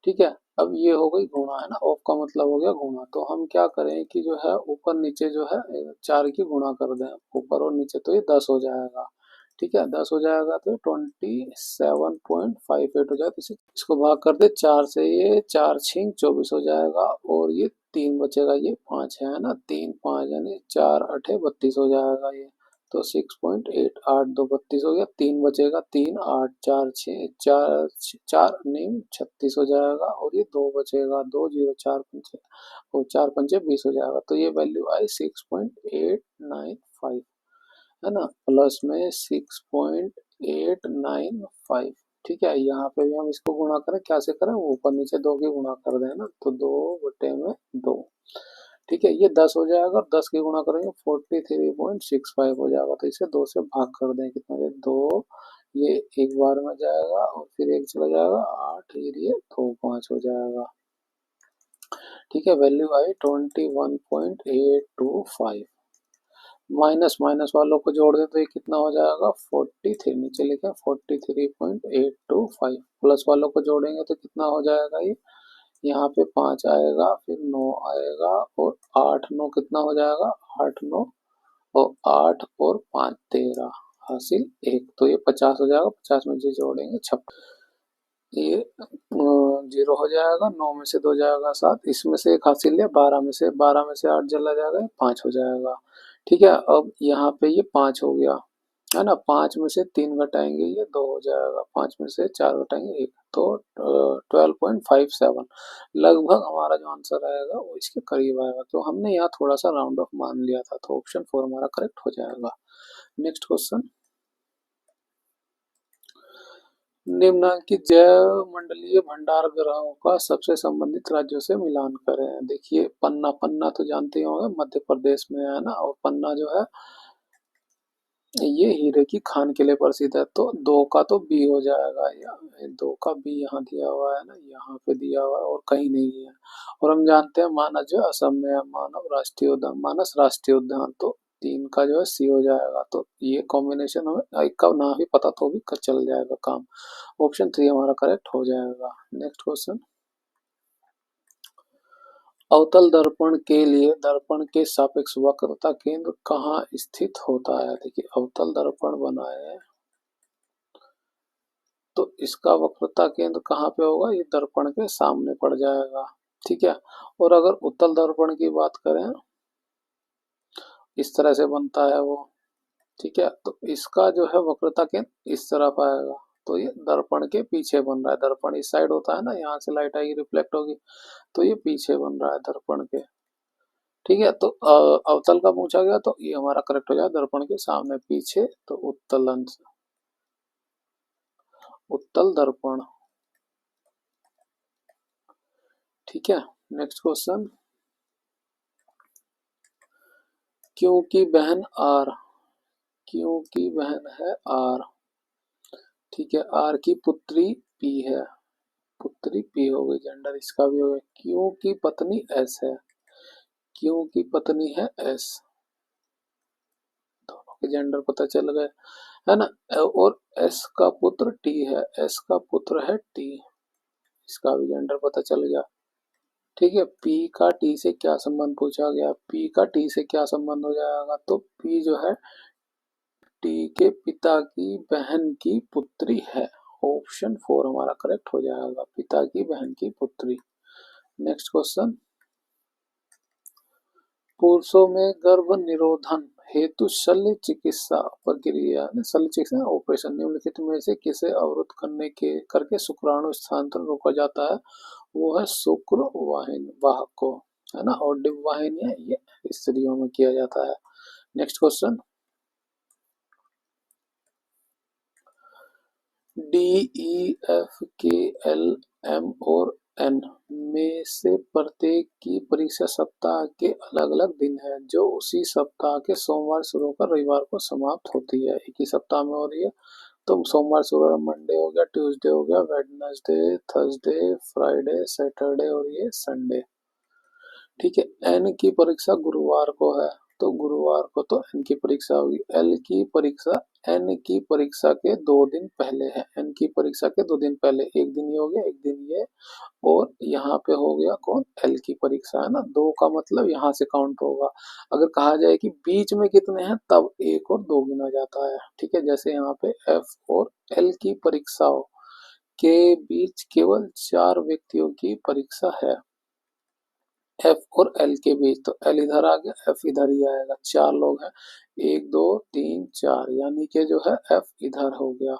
ठीक है। अब ये हो गई गुणा, है ना, ऑफ का मतलब हो गया गुणा। तो हम क्या करें कि जो है ऊपर नीचे जो है 4 की गुणा कर दें ऊपर और नीचे, तो ये 10 हो जाएगा। ठीक है, 10 हो जाएगा तो 27.58 हो जाएगा। तो इसको भाग कर दे 4 से, ये 4 छिंग 24 हो जाएगा और ये 3 बचेगा, ये 5 है ना, 3 5 यानी 4 अठे 32 हो जाएगा ये। तो 6.8 2 32 हो गया, 3 बचेगा, 3 8 4 6 4 4 नहीं 36 हो जाएगा और ये 2 बचेगा, 2 0 4 पंचे और 4 पंचे 20 हो जाएगा। तो ये वैल्यू आई 6.895, है ना, प्लस में 6.895। ठीक है, यहाँ पे भी हम इसको गुणा करें, क्या से करें, ऊपर नीचे 2 की गुणा कर दें ना, तो 2 बटे में 2। ठीक है, ये 10 हो जाएगा और 10 की गुणा करेंगे 43.65 हो जाएगा। तो इसे 2 से भाग कर दें, कितना है 2, ये एक बार में जाएगा और फिर एक चला जाएगा 8, ये 2 5 हो जाएगा। ठीक है, वैल्यू आई 21.825। माइनस माइनस वालों को जोड़ दें तो ये कितना हो जाएगा 43, नीचे लिखे 43.825। प्लस वालों को जोड़ेंगे तो कितना हो जाएगा, ये यहाँ पे 5 आएगा, फिर 9 आएगा और 8 9 कितना हो जाएगा 8 9 और 8 और 5 13 हासिल 1। तो ये 50 हो जाएगा, 50 में से जोड़ेंगे 56, ये 0 हो जाएगा, 9 में से 2 जाएगा 7, इसमें से एक हासिल है 12 में से, 12 में से 8 जला जाएगा 5 हो जाएगा। ठीक है, अब यहाँ पे ये 5 हो गया, है ना, 5 में से 3 घटाएंगे ये 2 हो जाएगा, 5 में से 4 घटाएंगे 1, तो 12.57 लगभग हमारा जो आंसर आएगा वो इसके करीब आएगा। तो हमने यहाँ थोड़ा सा राउंड ऑफ मान लिया था, तो ऑप्शन 4 हमारा करेक्ट हो जाएगा। नेक्स्ट क्वेश्चन, निम्नलिखित जैव मंडलीय भंडार ग्रहों का सबसे संबंधित राज्यों से मिलान करें। देखिए पन्ना, पन्ना तो जानते ही होंगे मध्य प्रदेश में है ना, और पन्ना जो है ये हीरे की खान के लिए प्रसिद्ध है। तो 2 का तो बी हो जाएगा, या 2 का बी यहाँ दिया हुआ है ना, यहाँ पे दिया हुआ है और कहीं नहीं है। और हम जानते हैं मानस जो असम में है, मानव राष्ट्रीय उद्यान, मानस राष्ट्रीय उद्यान, तो 3 का जो है सी हो जाएगा। तो ये कॉम्बिनेशन हमें एक का ना भी पता तो भी चल जाएगा काम। ऑप्शन 3 हमारा करेक्ट हो जाएगा। नेक्स्ट क्वेश्चन, अवतल दर्पण के लिए दर्पण के सापेक्ष वक्रता केंद्र कहाँ स्थित होता है। देखिए अवतल दर्पण बनाए तो इसका वक्रता केंद्र कहाँ पे होगा, ये दर्पण के सामने पड़ जाएगा। ठीक है, और अगर उत्तल दर्पण की बात करें इस तरह से बनता है वो। ठीक है, तो इसका जो है वक्रता केंद्र इस तरफ आएगा, तो ये दर्पण के पीछे बन रहा है। दर्पण इस साइड होता है ना, यहाँ से लाइट आएगी रिफ्लेक्ट होगी, तो ये पीछे बन रहा है दर्पण के। ठीक है, तो अवतल का पूछा गया तो ये हमारा करेक्ट हो जाए दर्पण के सामने पीछे, तो उत्तल अंश, उत्तल दर्पण। ठीक है, नेक्स्ट क्वेश्चन, क्योंकि बहन आर, क्योंकि बहन है आर, ठीक है, आर की पुत्री पी है, पुत्री पी हो गई, जेंडर इसका भी हो गया। क्योंकि पत्नी एस है, क्योंकि पत्नी है एस, दोनों के जेंडर पता चल गए, है ना। और एस का पुत्र टी है, एस का पुत्र है टी, इसका भी जेंडर पता चल गया। ठीक है, पी का टी से क्या संबंध पूछा गया, पी का टी से क्या संबंध हो जाएगा, तो पी जो है टी के पिता की बहन की पुत्री है। ऑप्शन 4 हमारा करेक्ट हो जाएगा, पिता की बहन की पुत्री। नेक्स्ट क्वेश्चन, पुरुषों में गर्भ निरोधन हेतु शल्य चिकित्सा प्रक्रिया, शल्य चिकित्सा ऑपरेशन निम्नलिखित में से किसे अवरुद्ध करने के करके शुक्राणु स्थानांतरण रोका जाता है। वो है शुक्र वाहिनी वाहक को, है ना, और डिंब वाहिनी है ये स्त्रियों में किया जाता है। Next question, D E F के एल एम और एन में से प्रत्येक की परीक्षा सप्ताह के अलग अलग दिन है, जो उसी सप्ताह के सोमवार शुरू होकर रविवार को समाप्त होती है। एक ही सप्ताह में हो रही है, तो सोमवार शुरू, मंडे हो गया, ट्यूसडे हो गया, वेडनेसडे, थर्सडे, फ्राइडे, सैटरडे और ये संडे। ठीक है, एन की परीक्षा गुरुवार को है, तो गुरुवार को तो एन की परीक्षा होगी। एल की परीक्षा एन की परीक्षा के 2 दिन पहले है। एन की परीक्षा के 2 दिन पहले, एक दिन ये हो गया, एक दिन ये, और यहाँ पे हो गया कौन, एल की परीक्षा है ना। दो का मतलब यहाँ से काउंट होगा। अगर कहा जाए कि बीच में कितने हैं, तब एक और दो गिना जाता है। ठीक है, जैसे यहाँ पे एफ और एल की परीक्षाओं के बीच केवल 4 व्यक्तियों की परीक्षा है। एफ और एल के बीच, तो एल इधर आ गया, एफ इधर ही आएगा। 4 लोग हैं, 1 2 3 4, यानी कि जो है एफ इधर हो गया।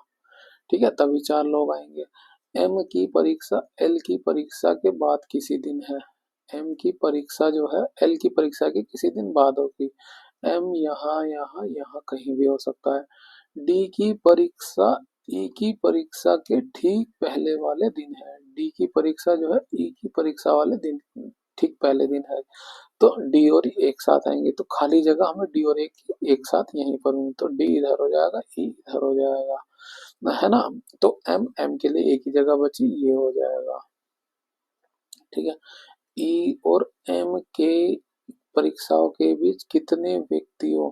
ठीक है, तभी 4 लोग आएंगे। एम की परीक्षा एल की परीक्षा के बाद किसी दिन है। एम की परीक्षा जो है एल की परीक्षा के किसी दिन बाद होगी। एम यहाँ यहाँ यहाँ कहीं भी हो सकता है। डी की परीक्षा ई की परीक्षा के ठीक पहले वाले दिन है। डी की परीक्षा जो है ई की परीक्षा वाले दिन ठीक पहले दिन है। तो डी और ई एक साथ आएंगे, तो खाली जगह हमें डी और एक साथ यहीं पर होंगे, तो डी इधर हो जाएगा, ई इधर हो जाएगा, है ना। तो एम एम के लिए एक ही जगह बची, ये हो जाएगा। ठीक है, ई और एम के परीक्षाओं के बीच कितने व्यक्तियों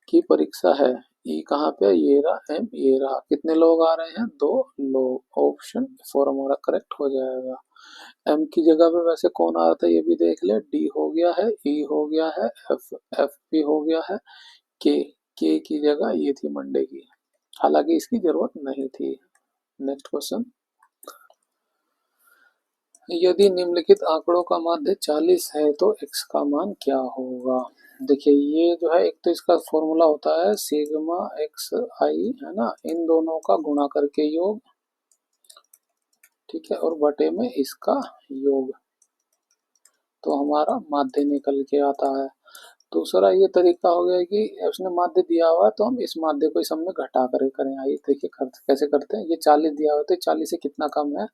की परीक्षा है। ई कहाँ पे, ये रहा, एम ये रहा। कितने लोग आ रहे हैं, 2 लोग। ऑप्शन 4 हमारा करेक्ट हो जाएगा। एम की जगह पे वैसे कौन आ रहा था ये भी देख ले। डी हो गया है, ई हो गया है, एफ एफ भी हो गया है, के की जगह ये थी मंडे की, हालांकि इसकी जरूरत नहीं थी। नेक्स्ट क्वेश्चन, यदि निम्नलिखित आंकड़ों का माध्य 40 है तो x का मान क्या होगा। देखिए ये जो है, एक तो इसका फॉर्मूला होता है सिग्मा एक्स आई, है ना, इन दोनों का गुणा करके योग, ठीक है, और बटे में इसका योग, तो हमारा माध्य निकल के आता है। दूसरा ये तरीका हो गया कि उसने माध्य दिया हुआ है, तो हम इस माध्य को इस सब में घटा कर करें। आइए देखिए कैसे करते हैं। ये 40 दिया हुआ है, तो 40 से कितना कम है,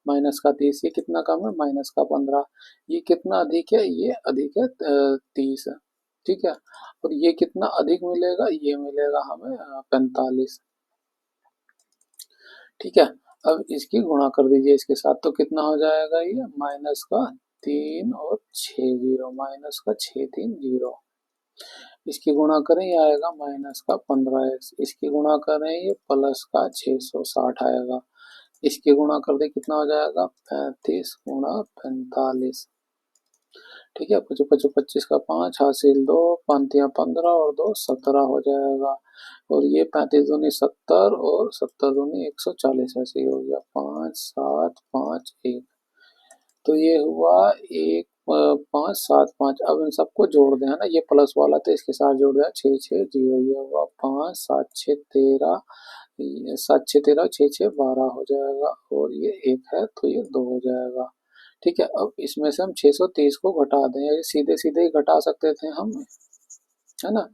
-30। ये कितना कम है, -15। ये कितना अधिक है, ये अधिक है 30। ठीक है, और ये कितना अधिक मिलेगा, ये मिलेगा हमें 45। ठीक है, अब इसकी गुणा कर दीजिए इसके साथ, तो कितना हो जाएगा, ये -3 और 6 जीरो, -6 3 0। इसकी गुणा करें, ये आएगा -15x। इसकी गुणा करें, ये प्लस का 660 आएगा। इसकी गुणा कर दे, कितना हो जाएगा, 35 गुणा 45। ठीक है, 25 25 का 5 हासिल 2, 5 15 और 2 17 हो जाएगा। और ये 35 दूनी 70 और 70 दूनी 140, ऐसे ही हो गया। 5 7 5 1, तो ये हुआ 1 5 7 5। अब इन सबको जोड़ दें, है ना, ये प्लस वाला तो इसके साथ जोड़ दिया, 6 6 0, ये हुआ 5 7 6 13, 7 6 13, 6 6 12 हो जाएगा, और ये 1 है तो ये 2 हो जाएगा। ठीक है, अब इसमें से हम 630 को घटा दें, ये सीधे सीधे ही घटा सकते थे हम, है ना।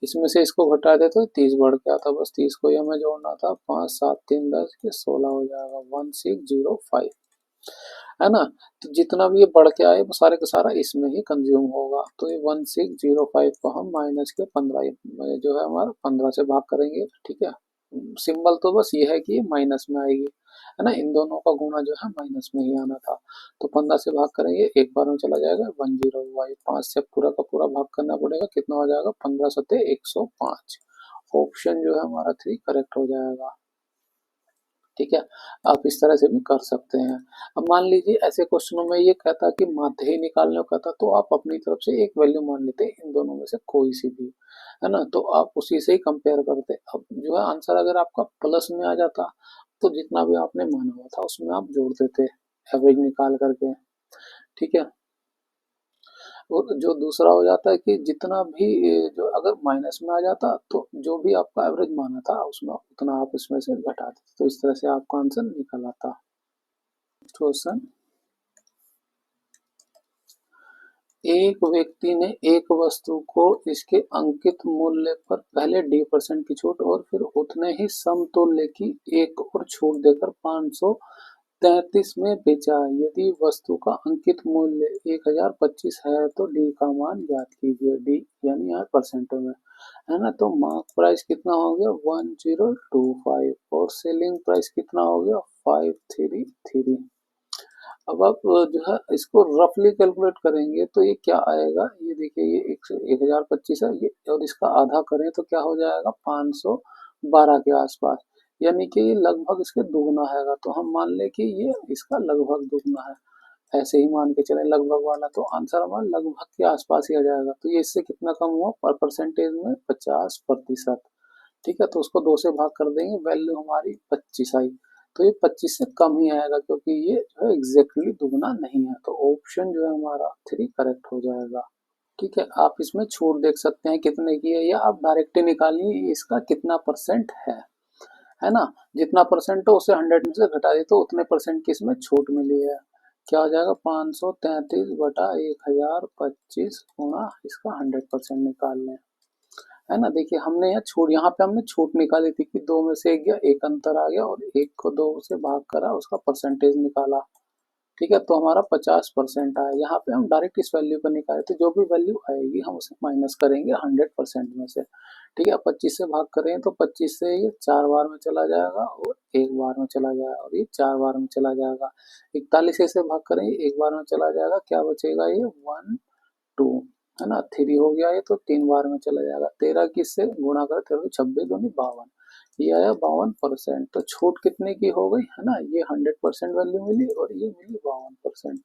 इसमें से इसको घटा दे तो 30 बढ़ गया था, बस 30 को ही हमें जोड़ना था। 5 7 3 10, ये 16 हो जाएगा, 1605, है ना। तो जितना भी ये बढ़ के आए वो सारे का सारा इसमें ही कंज्यूम होगा। तो ये 1605 को हम -15 जो है हमारा 15 से भाग करेंगे। ठीक है, सिंबल तो बस ये है कि ये माइनस में आएगी, है ना, इन दोनों का गुणा जो है माइनस में ही आना था। तो 15 से भाग करेंगे, एक बार में चला जाएगा, 10 हुआ। ये 5 से पूरा का पूरा भाग करना पड़ेगा, कितना हो जाएगा, 15 सत्ते 105। ऑप्शन जो है हमारा 3 करेक्ट हो जाएगा। ठीक है, आप इस तरह से भी कर सकते हैं। अब मान लीजिए ऐसे क्वेश्चनों में ये कहता कि माध्य ही निकालने को कहता, तो आप अपनी तरफ से एक वैल्यू मान लेते इन दोनों में से कोई सी भी, है ना, तो आप उसी से ही कंपेयर करते। अब जो है आंसर अगर आपका प्लस में आ जाता, तो जितना भी आपने माना हुआ था उसमें आप जोड़ देते एवरेज निकाल करके। ठीक है, और जो दूसरा हो जाता है कि जितना भी जो अगर माइनस में आ जाता, तो जो भी आपका एवरेज माना था उसमें उतना आप इसमें से घटा देते, तो इस तरह से आपका आंसर निकल आता। क्वेश्चन, एक व्यक्ति ने एक वस्तु को इसके अंकित मूल्य पर पहले D% की छूट और फिर उतने ही समतुल्य की एक और छूट देकर 533 में बेचा। यदि वस्तु का अंकित मूल्य 1025 है तो डी का मान ज्ञात कीजिए। डी यानी यहाँ परसेंट में, है ना, तो मार्क प्राइस कितना हो गया, 1025, और सेलिंग प्राइस कितना हो गया, 533। अब आप जो है इसको रफली कैलकुलेट करेंगे तो ये क्या आएगा, ये देखिए ये 1025 है ये, और इसका आधा करें तो क्या हो जाएगा 512 के आसपास, यानी कि ये लगभग इसके दुगना हैगा। तो हम मान लें कि ये इसका लगभग दुगना है, ऐसे ही मान के चले लगभग वाला, तो आंसर हमारा लगभग के आसपास ही आ जाएगा। तो ये इससे कितना कम हुआ पर परसेंटेज में 50%। ठीक है, तो उसको 2 से भाग कर देंगे, वैल्यू हमारी 25 आई। तो ये 25 से कम ही आएगा क्योंकि ये जो है एग्जैक्टली दुगना नहीं है, तो ऑप्शन जो है हमारा 3 करेक्ट हो जाएगा। ठीक है, आप इसमें छूट देख सकते हैं कितने की है, या आप डायरेक्ट ही निकालिए इसका कितना परसेंट है ना। जितना परसेंट हो उसे 100 में से घटा दिए तो उतने परसेंट की इसमें छूट मिली है। क्या हो जाएगा 533 बटा 1025 गुणा इसका 100% निकाल लें, है ना। देखिए हमने यहाँ पे हमने छूट निकाली थी कि 2 में से 1 गया, 1 अंतर आ गया और 1 को 2 से भाग करा, उसका परसेंटेज निकाला। ठीक है, तो हमारा 50% आया। यहाँ पे हम डायरेक्ट इस वैल्यू पर निकाले, तो जो भी वैल्यू आएगी हम उसे माइनस करेंगे 100% में से। ठीक है, 25 से भाग करें तो 25 से ये 4 बार में चला जाएगा और 1 बार में चला जाएगा, और ये 4 बार में चला जाएगा। 41 से भाग करें 1 बार में चला जाएगा, क्या बचेगा ये 1 2, है ना। 3 हो गया ये, तो 3 बार में चला जाएगा। 13 किससे गुणा करें, 13 26 दूनी 52, ये आया 52%। तो छूट कितने की हो गई, है ना, ये 100% वैल्यू मिली और ये मिली 52%।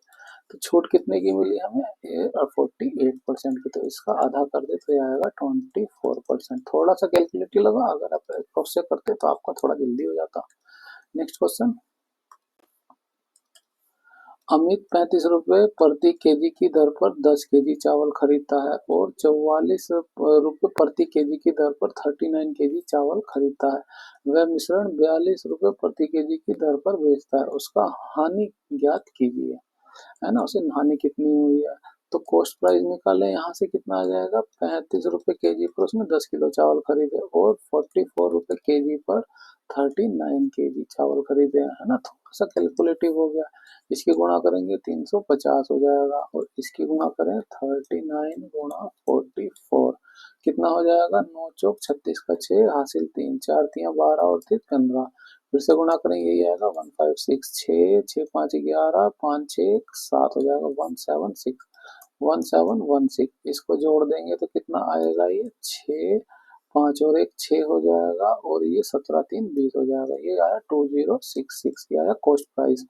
तो छूट कितने की मिली हमें, ये 48% की। तो इसका आधा कर दे तो ये आएगा 24%। थोड़ा सा कैलकुलेटिव लगा, अगर आप क्रॉस चेक करते तो आपका थोड़ा जल्दी हो जाता। नेक्स्ट क्वेश्चन, अमित 35 रुपए प्रति केजी की दर पर 10 केजी चावल खरीदता है और 44 रुपए प्रति केजी की दर पर 39 केजी चावल खरीदता है। वह मिश्रण 42 रुपए प्रति केजी की दर पर बेचता है, उसका हानि ज्ञात कीजिए, है ना। उसे हानि कितनी हुई है, तो कॉस्ट प्राइस निकाले, यहाँ से कितना आ जाएगा 35 रुपए केजी पर उसने 10 किलो चावल खरीदे और 44 रुपए केजी पर 39 केजी चावल खरीदे, है ना। थोड़ा सा कैलकुलेटिव हो गया। इसकी गुणा करेंगे 350 हो जाएगा और इसकी गुणा करें 39 गुणा 44, कितना हो जाएगा 9 चौक 36 का 6 हासिल 3 4 3 12 और 3 15, फिर से गुणा करेंगे ये आएगा 156 6 6 5 11 5 6 7 हो जाएगा 1716 इसको जोड़ देंगे तो कितना आएगा ये 6 5 और 1 6 हो जाएगा और ये 17 3 20 हो जाएगा। ये आया 2066, ये आया कॉस्ट प्राइस।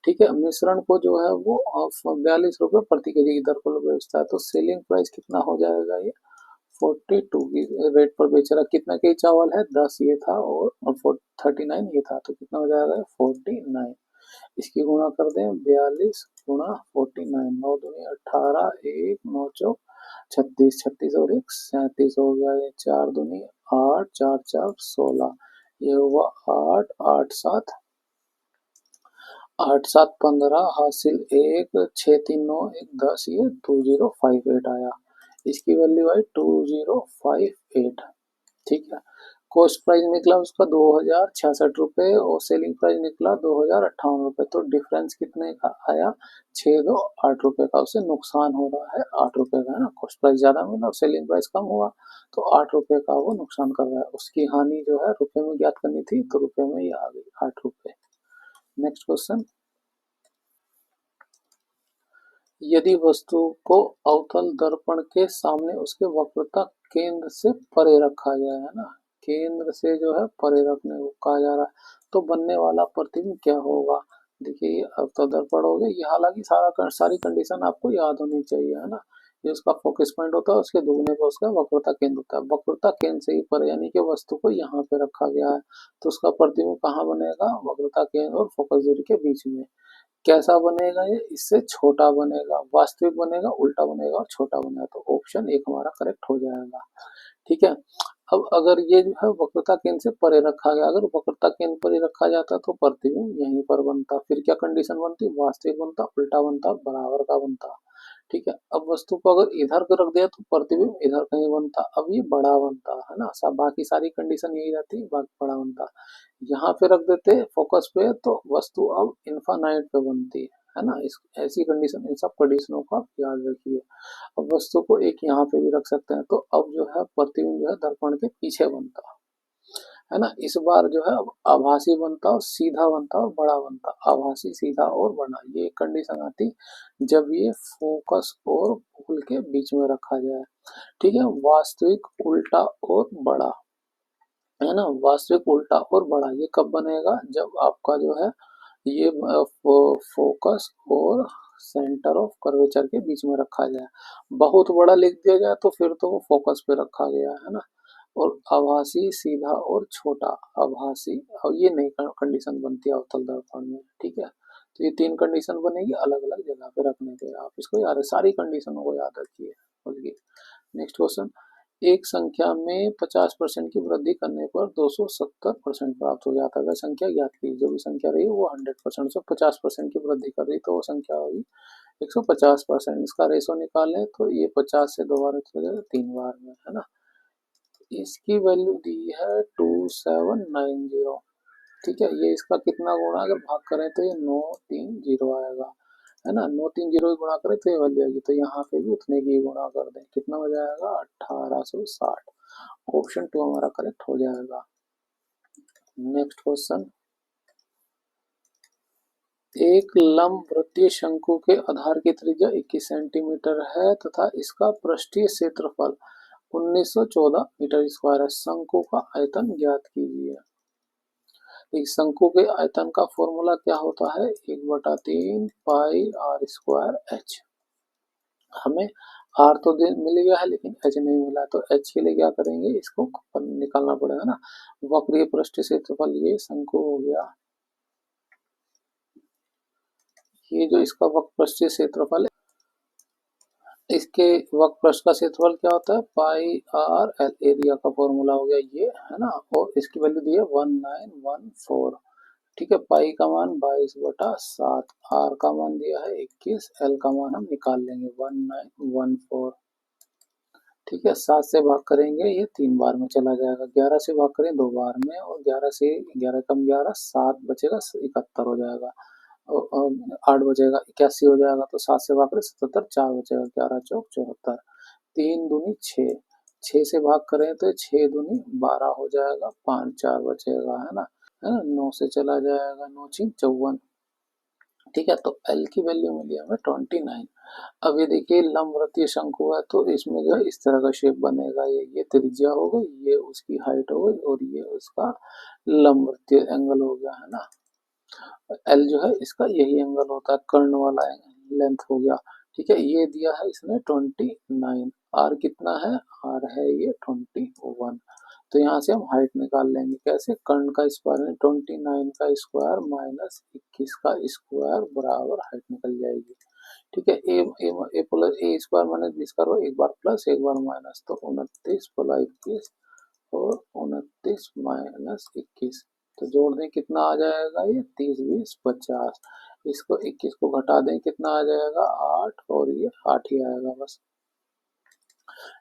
ठीक है, मिश्रण को जो है वो 42 रुपए प्रति केजी की दर पर बेचता है, तो सेलिंग प्राइस कितना हो जाएगा ये 42 की रेट पर बेच रहा। कितना के चावल है 10 ये था और 39 ये था, तो कितना हो जाएगा 49। इसकी गुणा कर दें 42 गुणा 49, 9 दूनी 18 1 9 चौक 36 36 और 1 37 हो गया, ये 4 दूनी 8 4 4 16, ये हुआ 8 8 7 8 7 15 हासिल 1 6 3 9 1 10, ये 2058 आया। इसकी वैल्यू आई 2058। ठीक है, कॉस्ट प्राइस निकला उसका 2066 रुपये और सेलिंग प्राइस निकला 2058 रुपये। तो डिफरेंस कितने का आया 628 रुपये का, उसे नुकसान हो रहा है 8 रुपये का, है ना। कॉस्ट प्राइस ज्यादा मिला और सेलिंग प्राइस कम हुआ, तो 8 रुपये का वो नुकसान कर रहा है। उसकी हानि जो है रुपये में ज्ञात करनी थी, तो रुपये में ही आ गई 8 रुपये। नेक्स्ट क्वेश्चन, यदि वस्तु को अवतल दर्पण के सामने उसके वक्रता केंद्र से परे रखा जाए, है ना, केंद्र से जो है परे रखने को कहा जा रहा है, तो बनने वाला प्रतिबिंब क्या होगा। देखिए ये अवतल दर्पण हो गया, ये हालांकि सारी कंडीशन आपको याद होनी चाहिए, है ना। ये उसका फोकस पॉइंट होता है, उसके दुगने पर उसका वक्रता केंद्र होता है। वक्रता केंद्र से ही परे, यानी कि वस्तु को यहाँ पे रखा गया है, तो उसका प्रतिबिंब कहाँ बनेगा, वक्रता केंद्र और फोकस दूरी के बीच में। कैसा बनेगा ये, इससे छोटा बनेगा, वास्तविक बनेगा, उल्टा बनेगा और छोटा बनेगा, तो ऑप्शन 1 हमारा करेक्ट हो जाएगा। ठीक है, अब अगर ये जो है वक्रता केंद्र से परे रखा गया, अगर वक्रता केंद्र पर ही रखा जाता तो प्रतिबिंब यहीं पर बनता, फिर क्या कंडीशन बनती, वास्तविक बनता, उल्टा बनता, बराबर का बनता। ठीक है, अब वस्तु को अगर इधर को रख दिया तो प्रतिबिंब इधर कहीं बनता, अब ये बड़ा बनता, है ना। सब बाकी सारी कंडीशन यही रहती, बाकी बड़ा बनता। यहाँ पे रख देते फोकस पे तो वस्तु अब इन्फानाइट पे बनती है ना। इस ऐसी कंडीशन, इन सब कंडीशनों को आप याद रखिए। अब वस्तु को एक यहाँ पे भी रख सकते हैं, तो अब जो है प्रतिबिंब जो है दर्पण के पीछे बनता, है ना। इस बार जो है अब आभासी बनता और सीधा बनता और बड़ा बनता, आभासी सीधा और बड़ा, ये कंडीशन आती जब ये फोकस और पोल के बीच में रखा जाए। ठीक है, वास्तविक उल्टा और बड़ा, है ना, वास्तविक उल्टा और बड़ा ये कब बनेगा, जब आपका जो है ये फोकस और सेंटर ऑफ कर्वेचर के बीच में रखा जाए। बहुत बड़ा लिख दिया जाए तो फिर तो वो फोकस पे रखा गया है ना। और आभासी सीधा और छोटा, आभासी, अब ये नई कंडीशन बनती है अवतल दर्पण में। ठीक है, तो ये तीन कंडीशन बनेगी अलग अलग जगह पे रखने के, आप इसको याद है, सारी कंडीशनों को याद रखिए। बोलिए नेक्स्ट क्वेश्चन, एक संख्या में 50% की वृद्धि करने पर 270% प्राप्त हो जाता है, वह संख्या ज्ञात कीजिए। जो भी संख्या रही वो 100% से 50% की वृद्धि कर रही तो वो संख्या होगी 150%। इसका रेशो निकालें तो ये 50 से 2 बार हो जाएगा 3 बार में, है ना। इसकी वैल्यू दी है 2790। ठीक है, ये इसका कितना गुणा अगर भाग करें तो ये 930 आएगा, है ना। 930 गुणा करें तो ये वैल्यू आएगी, तो यहाँ पे भी उतने की गुणा कर दें, कितना हो जाएगा 1860। ऑप्शन 2 हमारा करेक्ट हो जाएगा। नेक्स्ट क्वेश्चन, एक लंबवृत्तीय शंकु के आधार की त्रिज्या 21 सेंटीमीटर है तथा इसका पृष्ठीय क्षेत्रफल 1914 मीटर स्क्वायर है। शंकु का आयतन ज्ञात कीजिए। एक शंकु के आयतन का फॉर्मूला क्या होता है, 1/3 पाई आर स्क्वायर एच। हमें आर तो मिल गया है लेकिन एच नहीं मिला, तो एच के लिए क्या करेंगे, इसको निकालना पड़ेगा ना। वक्रीय पृष्ठ क्षेत्रफल ये शंकु हो गया, ये जो इसका वक्र पृष्ठ क्षेत्रफल है, इसके वक्र पृष्ठ का क्षेत्रफल क्या होता है, पाई आर एल, एरिया का फॉर्मूला हो गया ये, है ना। और इसकी वैल्यू दी है 1914। ठीक है, पाई का मान 22/7, आर का मान दिया है 21, एल का मान हम निकाल लेंगे 1914। ठीक है, 7 से भाग करेंगे ये 3 बार में चला जाएगा, 11 से भाग करें 2 बार में, और 11 से 11 कम 11 7 बचेगा, 71 हो जाएगा। और 8 बचेगा 81 हो जाएगा, तो 7 से भाग करें 77, 4 बचेगा, 11 चौक 74, 3 दूनी 6, 6 से भाग करें तो 6 दूनी 12 हो जाएगा, 5 4 बचेगा, है ना। 9 से चला जाएगा, 9 6 54। ठीक है, तो एल की वैल्यू मिली हमें 29। अब ये देखिए लंबवृत्तीय शंकु है तो इसमें जो है इस तरह का शेप बनेगा, ये त्रिज्या हो गई, ये उसकी हाइट हो गई, और ये उसका लंबवृत्तीय एंगल हो गया, है ना। एल जो है इसका यही एंगल होता है, कर्ण वाला लेंथ हो गया। ठीक है, ये दिया है इसने 29, आर कितना है, आर है ये 21। तो यहाँ से हम हाइट निकाल लेंगे, कैसे, कर्ण का स्क्वायर है 29 का स्क्वायर माइनस 21 का स्क्वायर बराबर हाइट निकल जाएगी। ठीक है, ए प्लस ए स्क्वायर माइनस बी स्क्वायर, एक बार प्लस एक बार माइनस, तो 29 प्लस 21 और 29 माइनस 21, तो जोड़ दें कितना आ जाएगा, ये 30 20 50। इसको 21 को घटा दें कितना आ जाएगा 8, और ये 8 ही आएगा बस।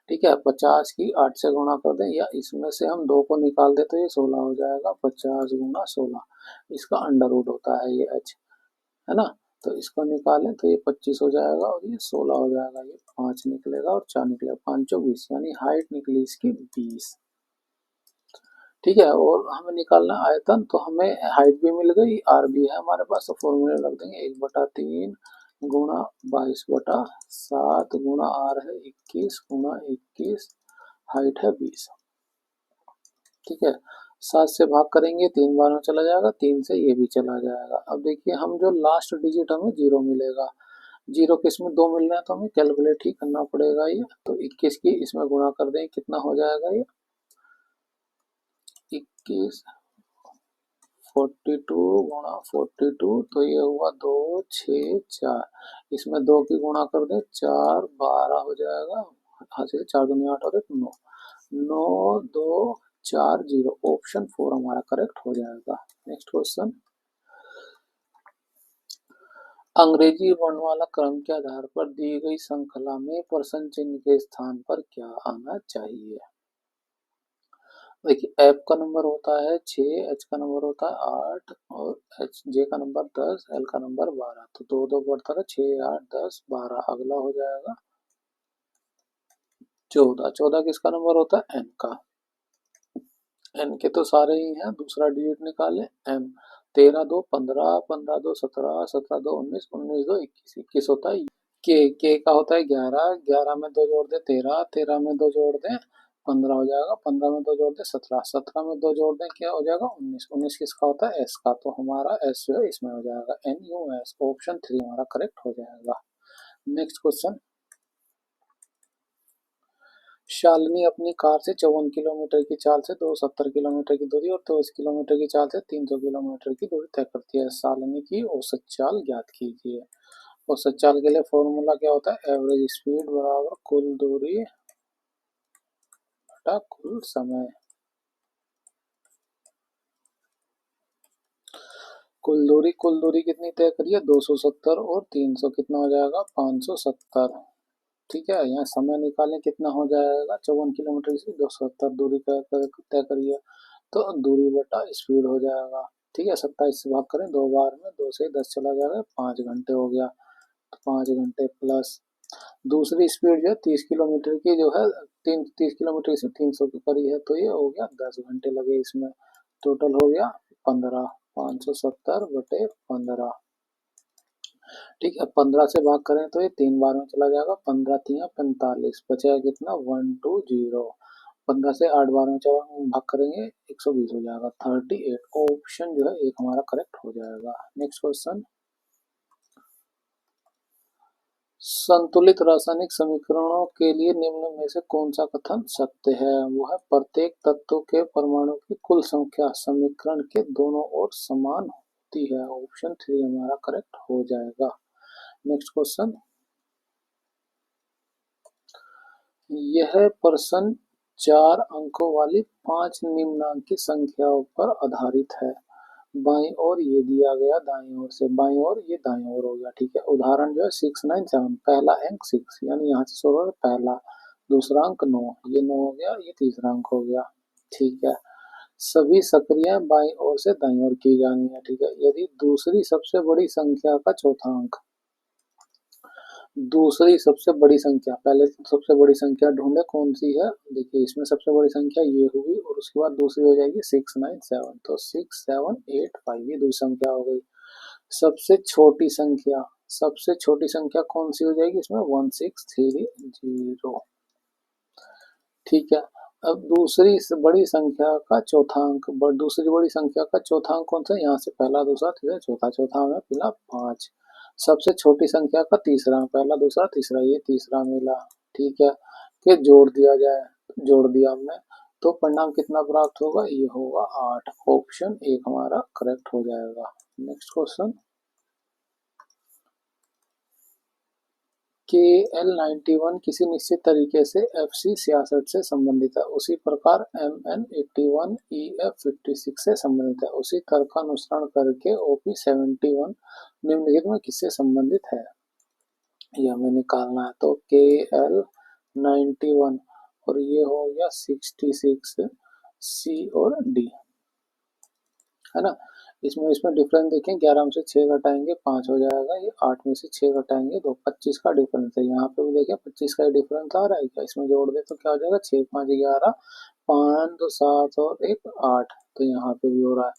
ठीक है, 50 की 8 से गुणा कर दें, या इसमें से हम 2 को निकाल दें तो ये 16 हो जाएगा, 50 गुना 16, इसका अंडर रूट होता है ये h, है ना। तो इसको निकालें तो ये 25 हो जाएगा, और ये 16 हो जाएगा, ये 5 निकलेगा और 4 निकलेगा, 5 20, यानी हाइट निकली इसकी 20। ठीक है, और हमें निकालना आयतन, तो हमें हाइट भी मिल गई, आर भी है हमारे पास, तो फॉर्मूले रख देंगे 1/3 गुणा 22/7 गुणा आर है 21 गुणा 21, हाइट है 20। ठीक है, 7 से भाग करेंगे 3 बार में चला जाएगा, 3 से ये भी चला जाएगा। अब देखिए हम जो लास्ट डिजिट हमें 0 मिलेगा, 0 के इसमें 2 मिल रहे हैं तो हमें कैलकुलेट ही करना पड़ेगा ये, तो 21 की इसमें गुणा कर दें, कितना हो जाएगा ये 21, 42 गुणा 42, तो ये हुआ 2 6 4, इसमें 2 की गुणा कर दें 4 12 हो जाएगा, हाँ से 4 दूनी 8 और 1 9, 9 2 4 0, ऑप्शन 4 हमारा करेक्ट हो जाएगा। नेक्स्ट क्वेश्चन, अंग्रेजी वर्णमाला क्रम के आधार पर दी गई श्रृंखला में प्रश्न चिन्ह के स्थान पर क्या आना चाहिए। देखिए एफ का नंबर होता है 6, एच का नंबर होता है 8, और एच जे का नंबर 10, एल का नंबर 12, तो 2 2 बढ़ता है 6 8 10 12, अगला हो जाएगा 14। 14 किसका नंबर होता है, एन का। एन के तो सारे ही हैं, दूसरा डिजिट निकालें एम। 13 2 15, 15 2 17, 17 2 19, 19 2 21, 21 होता है। के का होता है 11, 11 में 2 जोड़ दे 13, 13 में 2 जोड़ दे 15 हो जाएगा, 15 में 2 जोड़ दे 17, 17 में 2 जोड़ दे क्या हो जाएगा 19, 19 किसका होता है एस का, तो हमारा एस जो है इसमें हो जाएगा एन यू एस, ऑप्शन 3 हमारा करेक्ट हो जाएगा। नेक्स्ट क्वेश्चन, शालिनी अपनी कार से 54 किलोमीटर की चाल से 270 किलोमीटर की दूरी और 200 किलोमीटर की चाल से 300 किलोमीटर की दूरी तय करती है। शालिनी की औसत चाल ज्ञात कीजिए। औसत चाल के लिए फॉर्मूला क्या होता है, एवरेज स्पीड बराबर कुल दूरी बटा कुल समय। कुल दूरी कितनी तय करिए 270 और 300 कितना हो जाएगा 570। ठीक है, यहाँ समय निकालें कितना हो जाएगा 54 किलोमीटर से 270 दूरी तय करिए, तो दूरी बटा स्पीड हो जाएगा। ठीक है, 27 से भाग करें 2 बार में, 2 से 10 चला जाएगा 5 घंटे हो गया, तो 5 घंटे प्लस दूसरी स्पीड जो है 30 किलोमीटर की जो है 30 किलोमीटर से 300 की करी है, तो ये हो गया 10 घंटे लगे इसमें, टोटल हो गया 15, 570 बटे 15। ठीक है, 15 से भाग करें तो ये 3 बार में चला जाएगा, 15 3 45, बचेगा कितना 120। 15 से 8 बार में भाग करेंगे 120 हो जाएगा 38, ऑप्शन जो है एक हमारा करेक्ट हो जाएगा। नेक्स्ट क्वेश्चन, संतुलित रासायनिक समीकरणों के लिए निम्न में से कौन सा कथन सत्य है, वो है प्रत्येक तत्व के परमाणु की कुल संख्या समीकरण के दोनों ओर समान होती है, ऑप्शन 3 हमारा करेक्ट हो जाएगा। नेक्स्ट क्वेश्चन, यह प्रश्न 4 अंकों वाली 5 निम्नांकित संख्याओं पर आधारित है। बाईं ओर ये दिया गया, दाईं ओर से बाईं ओर ये दाईं ओर हो गया। ठीक है, उदाहरण जो है 697, पहला अंक 6 यानी यहाँ से शुरू हो पहला, दूसरा अंक 9, ये 9 हो गया, ये तीसरा अंक हो गया। ठीक है, सभी सक्रियाएं बाईं ओर से दाईं ओर की जानी है। ठीक है, यदि दूसरी सबसे बड़ी संख्या का चौथा अंक, दूसरी सबसे बड़ी संख्या, पहले सबसे बड़ी संख्या ढूंढे कौन सी है, देखिए इसमें सबसे बड़ी संख्या ये हुई और उसके बाद दूसरी हो जाएगी 697, तो 6785 ये दूसरी संख्या हो गई। सबसे छोटी संख्या, सबसे छोटी संख्या कौन सी हो जाएगी इसमें 1630। ठीक है, अब दूसरी बड़ी संख्या का चौथा अंक, दूसरी बड़ी संख्या का चौथा अंक कौन सा, यहाँ से पहला दूसरा तीसरा चौथा, चौथा में मिला 5। सबसे छोटी संख्या का तीसरा, पहला दूसरा तीसरा, ये तीसरा मिला। ठीक है, फिर जोड़ दिया जाए, जोड़ दिया हमने, तो परिणाम कितना प्राप्त होगा, ये होगा 8, ऑप्शन एक हमारा करेक्ट हो जाएगा। नेक्स्ट क्वेश्चन, के एल 91 किसी निश्चित तरीके से एफ सी 66 से संबंधित है, उसी प्रकार एम एन 81 ई एफ 56 से संबंधित है, उसी तर्क का अनुसरण करके ओपी 71 निम्नलिखित में किससे संबंधित है, ये हमें निकालना है। तो के एल 91 और ये हो गया 66 सी और डी, है ना। इसमें डिफरेंस देखें, 11 में से 6 घटाएंगे 5 हो जाएगा, ये 8 में से 6 घटाएंगे तो 25 का डिफरेंस है। यहाँ पे भी देखें 25 का डिफरेंस आ रहा है क्या, इसमें जोड़ दे तो क्या हो जाएगा 6 5 11, 5 2 7 और 1 8, तो यहाँ पे भी हो रहा है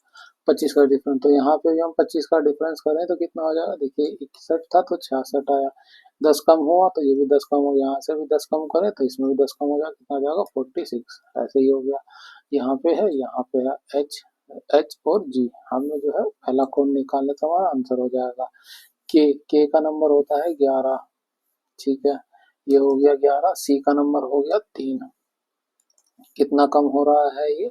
25 का डिफरेंस, तो यहाँ पे भी हम 25 का डिफरेंस करें तो कितना हो जाएगा, देखिए 61 था तो 66 आया, 10 कम हुआ तो ये भी 10 कम हो गया, यहाँ से भी 10 कम करें तो इसमें भी 10 कम हो जाएगा, कितना हो जाएगा 46, ऐसे ही हो गया। यहाँ पे है, यहाँ पे है एच, एच और जी, हमने जो है पहला कोड निकालने तो हमारा आंसर हो जाएगा। के का नंबर होता है 11, ठीक है, ये हो गया 11, सी का नंबर हो गया 3, कितना कम हो रहा है ये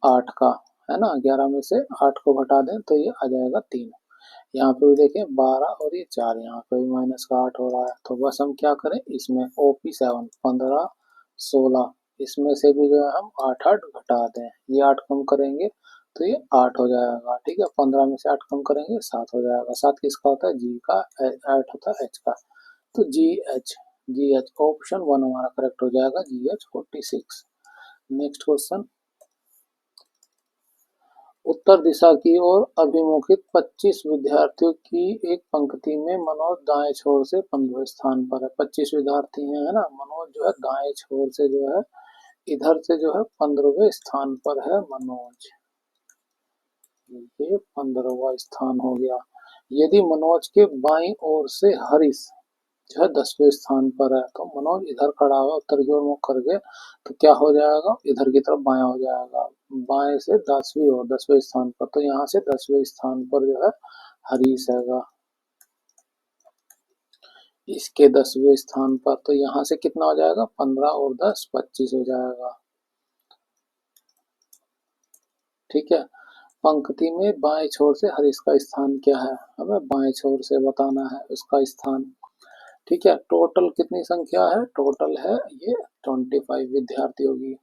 8 का, है ना, 11 में से 8 को घटा दें तो ये आ जाएगा 3। यहाँ पे भी देखें 12 और ये 4, यहाँ पे भी माइनस का 8 हो रहा है, तो बस हम क्या करें, इसमें ओपी 7 15 16, इसमें से भी जो है हम 8 8 घटा दें, ये 8 कम करेंगे तो ये 8 हो जाएगा। ठीक है, 15 में से 8 कम करेंगे 7 हो जाएगा, 7 किसका होता है जी का, 8 होता है एच का, तो जी एच ऑप्शन 1 हमारा करेक्ट हो जाएगा, जी एच 46। नेक्स्ट क्वेश्चन, उत्तर दिशा की ओर अभिमुखित 25 विद्यार्थियों की एक पंक्ति में मनोज दाएं छोर से 15वें स्थान पर है। 25 विद्यार्थी हैं, है ना, मनोज जो है दाएं छोर से जो है इधर से जो है 15वें स्थान पर है मनोज, ये 15वां स्थान हो गया। यदि मनोज के बाईं ओर से हरीश जो है 10वें स्थान पर है, तो मनोज इधर खड़ा हुआ उत्तर की ओर मुख करके, तो क्या हो जाएगा, इधर की तरफ बायां हो जाएगा, बाएं से 10वीं ओर 10वें स्थान पर, तो यहाँ से 10वें स्थान पर जो है हरीश हैगा, इसके 10वें स्थान पर, तो यहाँ से कितना हो जाएगा, 15 और 10 25 हो जाएगा। ठीक है, पंक्ति में बाएं छोर से हरीश का स्थान क्या है, हमें बाएं छोर से बताना है उसका स्थान। ठीक है, टोटल कितनी संख्या है, टोटल है ये 25 विद्यार्थियों की।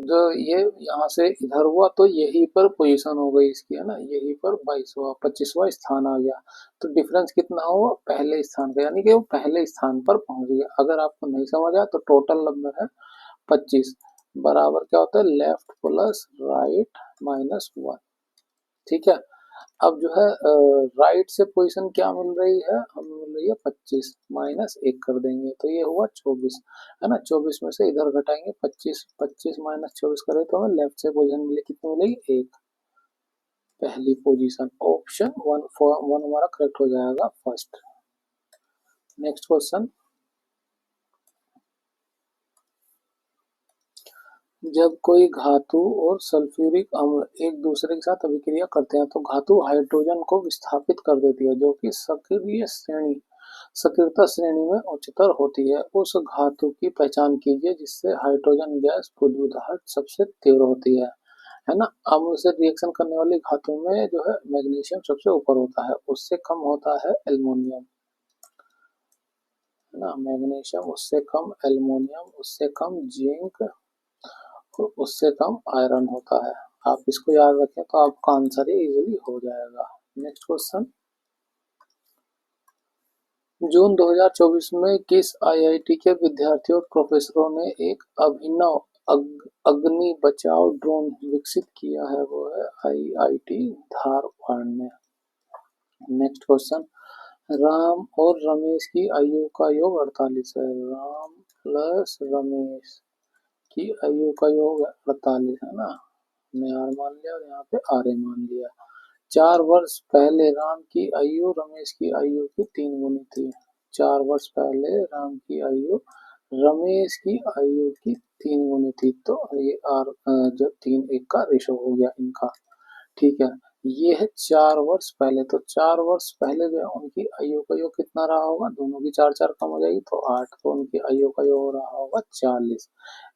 जो ये यहाँ से इधर हुआ तो यहीं पर पोजीशन हो गई इसकी, है ना, यहीं पर 22वां 25वां स्थान आ गया, तो डिफरेंस कितना हुआ, पहले स्थान का, यानी कि वो पहले स्थान पर पहुंच गया। अगर आपको नहीं समझ आया तो टोटल नंबर है 25 बराबर क्या होता है, लेफ्ट प्लस राइट माइनस 1। ठीक है, अब जो है राइट से पोजीशन क्या मिल रही है, हमें मिल रही है 25 माइनस 1 कर देंगे तो ये हुआ 24, है ना, 24 में से इधर घटाएंगे 25, 25 माइनस 24 करें तो हमें लेफ्ट से पोजीशन मिले, कितनी मिलेगी, 1, पहली पोजीशन, ऑप्शन 1 हमारा करेक्ट हो जाएगा फर्स्ट। नेक्स्ट क्वेश्चन, जब कोई धातु और सल्फ्यूरिक अम्ल एक दूसरे के साथ अभिक्रिया करते हैं तो धातु हाइड्रोजन को विस्थापित कर देती है, जो कि सक्रियता श्रेणी में उच्चतर होती है। उस धातु की पहचान कीजिए जिससे हाइड्रोजन गैस बुदबुदाहट सबसे तीव्र होती है ना। अम्ल से रिएक्शन करने वाली धातु में जो है मैग्नीशियम सबसे ऊपर होता है, उससे कम होता है एल्युमिनियम, है ना, मैग्नीशियम उससे कम, एल्युमिनियम उससे कम, जिंक तो उससे कम आयरन होता है। आप इसको याद रखें तो आपका आंसर ही इजीली हो जाएगा। नेक्स्ट क्वेश्चन, जून 2024 में किस आईआईटी के विद्यार्थियों और प्रोफेसरों ने एक अभिनव अग्नि बचाव ड्रोन विकसित किया है, वो है आईआईटी धारवाड़ में। नेक्स्ट क्वेश्चन, राम और रमेश की आयु का योग 48 है, राम प्लस रमेश की आयु का योग 48 है ना, हमने आर मान लिया और यहाँ पे आर ए मान लिया। 4 वर्ष पहले राम की आयु रमेश की आयु की 3 गुनी थी, 4 वर्ष पहले राम की आयु रमेश की आयु की 3 गुनी थी, तो ये आर जो 3 1 का रेशो हो गया इनका। ठीक है, ये है 4 वर्ष पहले, तो 4 वर्ष पहले जो है उनकी आयु का योग कितना रहा होगा, दोनों की 4 4 कम हो जाएगी तो 8, तो उनकी आयु का योग रहा होगा 40।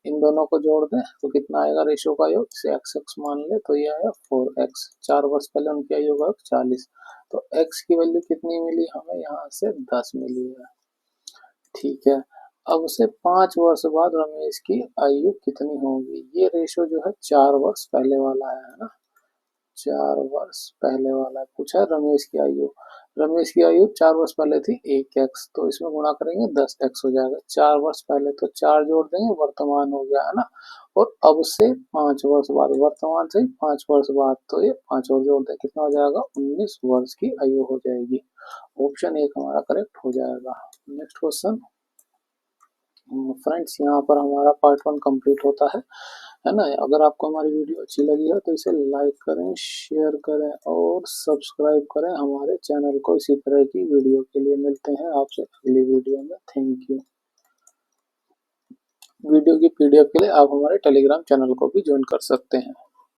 इन दोनों को जोड़ दें तो कितना आएगा रेशो का योग, इसे एक्स एक्स मान ले तो ये आया 4x। 4 वर्ष पहले उनकी आयु का योग 40, तो x की वैल्यू कितनी मिली हमें, यहाँ से 10 मिली है। ठीक है, अब से 5 वर्ष बाद रमेश की आयु कितनी होगी, ये रेशो जो है 4 वर्ष पहले वाला है ना, 4 वर्ष पहले वाला पूछा है। रमेश की आयु, रमेश की आयु 4 वर्ष पहले थी 1x, तो इसमें गुणा करेंगे 10x हो जाएगा। 4 वर्ष पहले तो 4 जोड़ देंगे, वर्तमान हो गया है ना, और अब से 5 वर्ष बाद, वर्तमान से 5 वर्ष बाद, तो ये 5 और जोड़ दें, कितना हो जाएगा, 19 वर्ष की आयु हो जाएगी। ऑप्शन 1 हमारा करेक्ट हो जाएगा। नेक्स्ट क्वेश्चन, फ्रेंड्स यहाँ पर हमारा पार्ट 1 कंप्लीट होता है ना। अगर आपको हमारी वीडियो अच्छी लगी है तो इसे लाइक करें, शेयर करें और सब्सक्राइब करें हमारे चैनल को। इसी तरह की वीडियो के लिए मिलते हैं आपसे अगली वीडियो में। Thank you. वीडियो की पीडीएफ के लिए आप हमारे टेलीग्राम चैनल को भी ज्वाइन कर सकते हैं।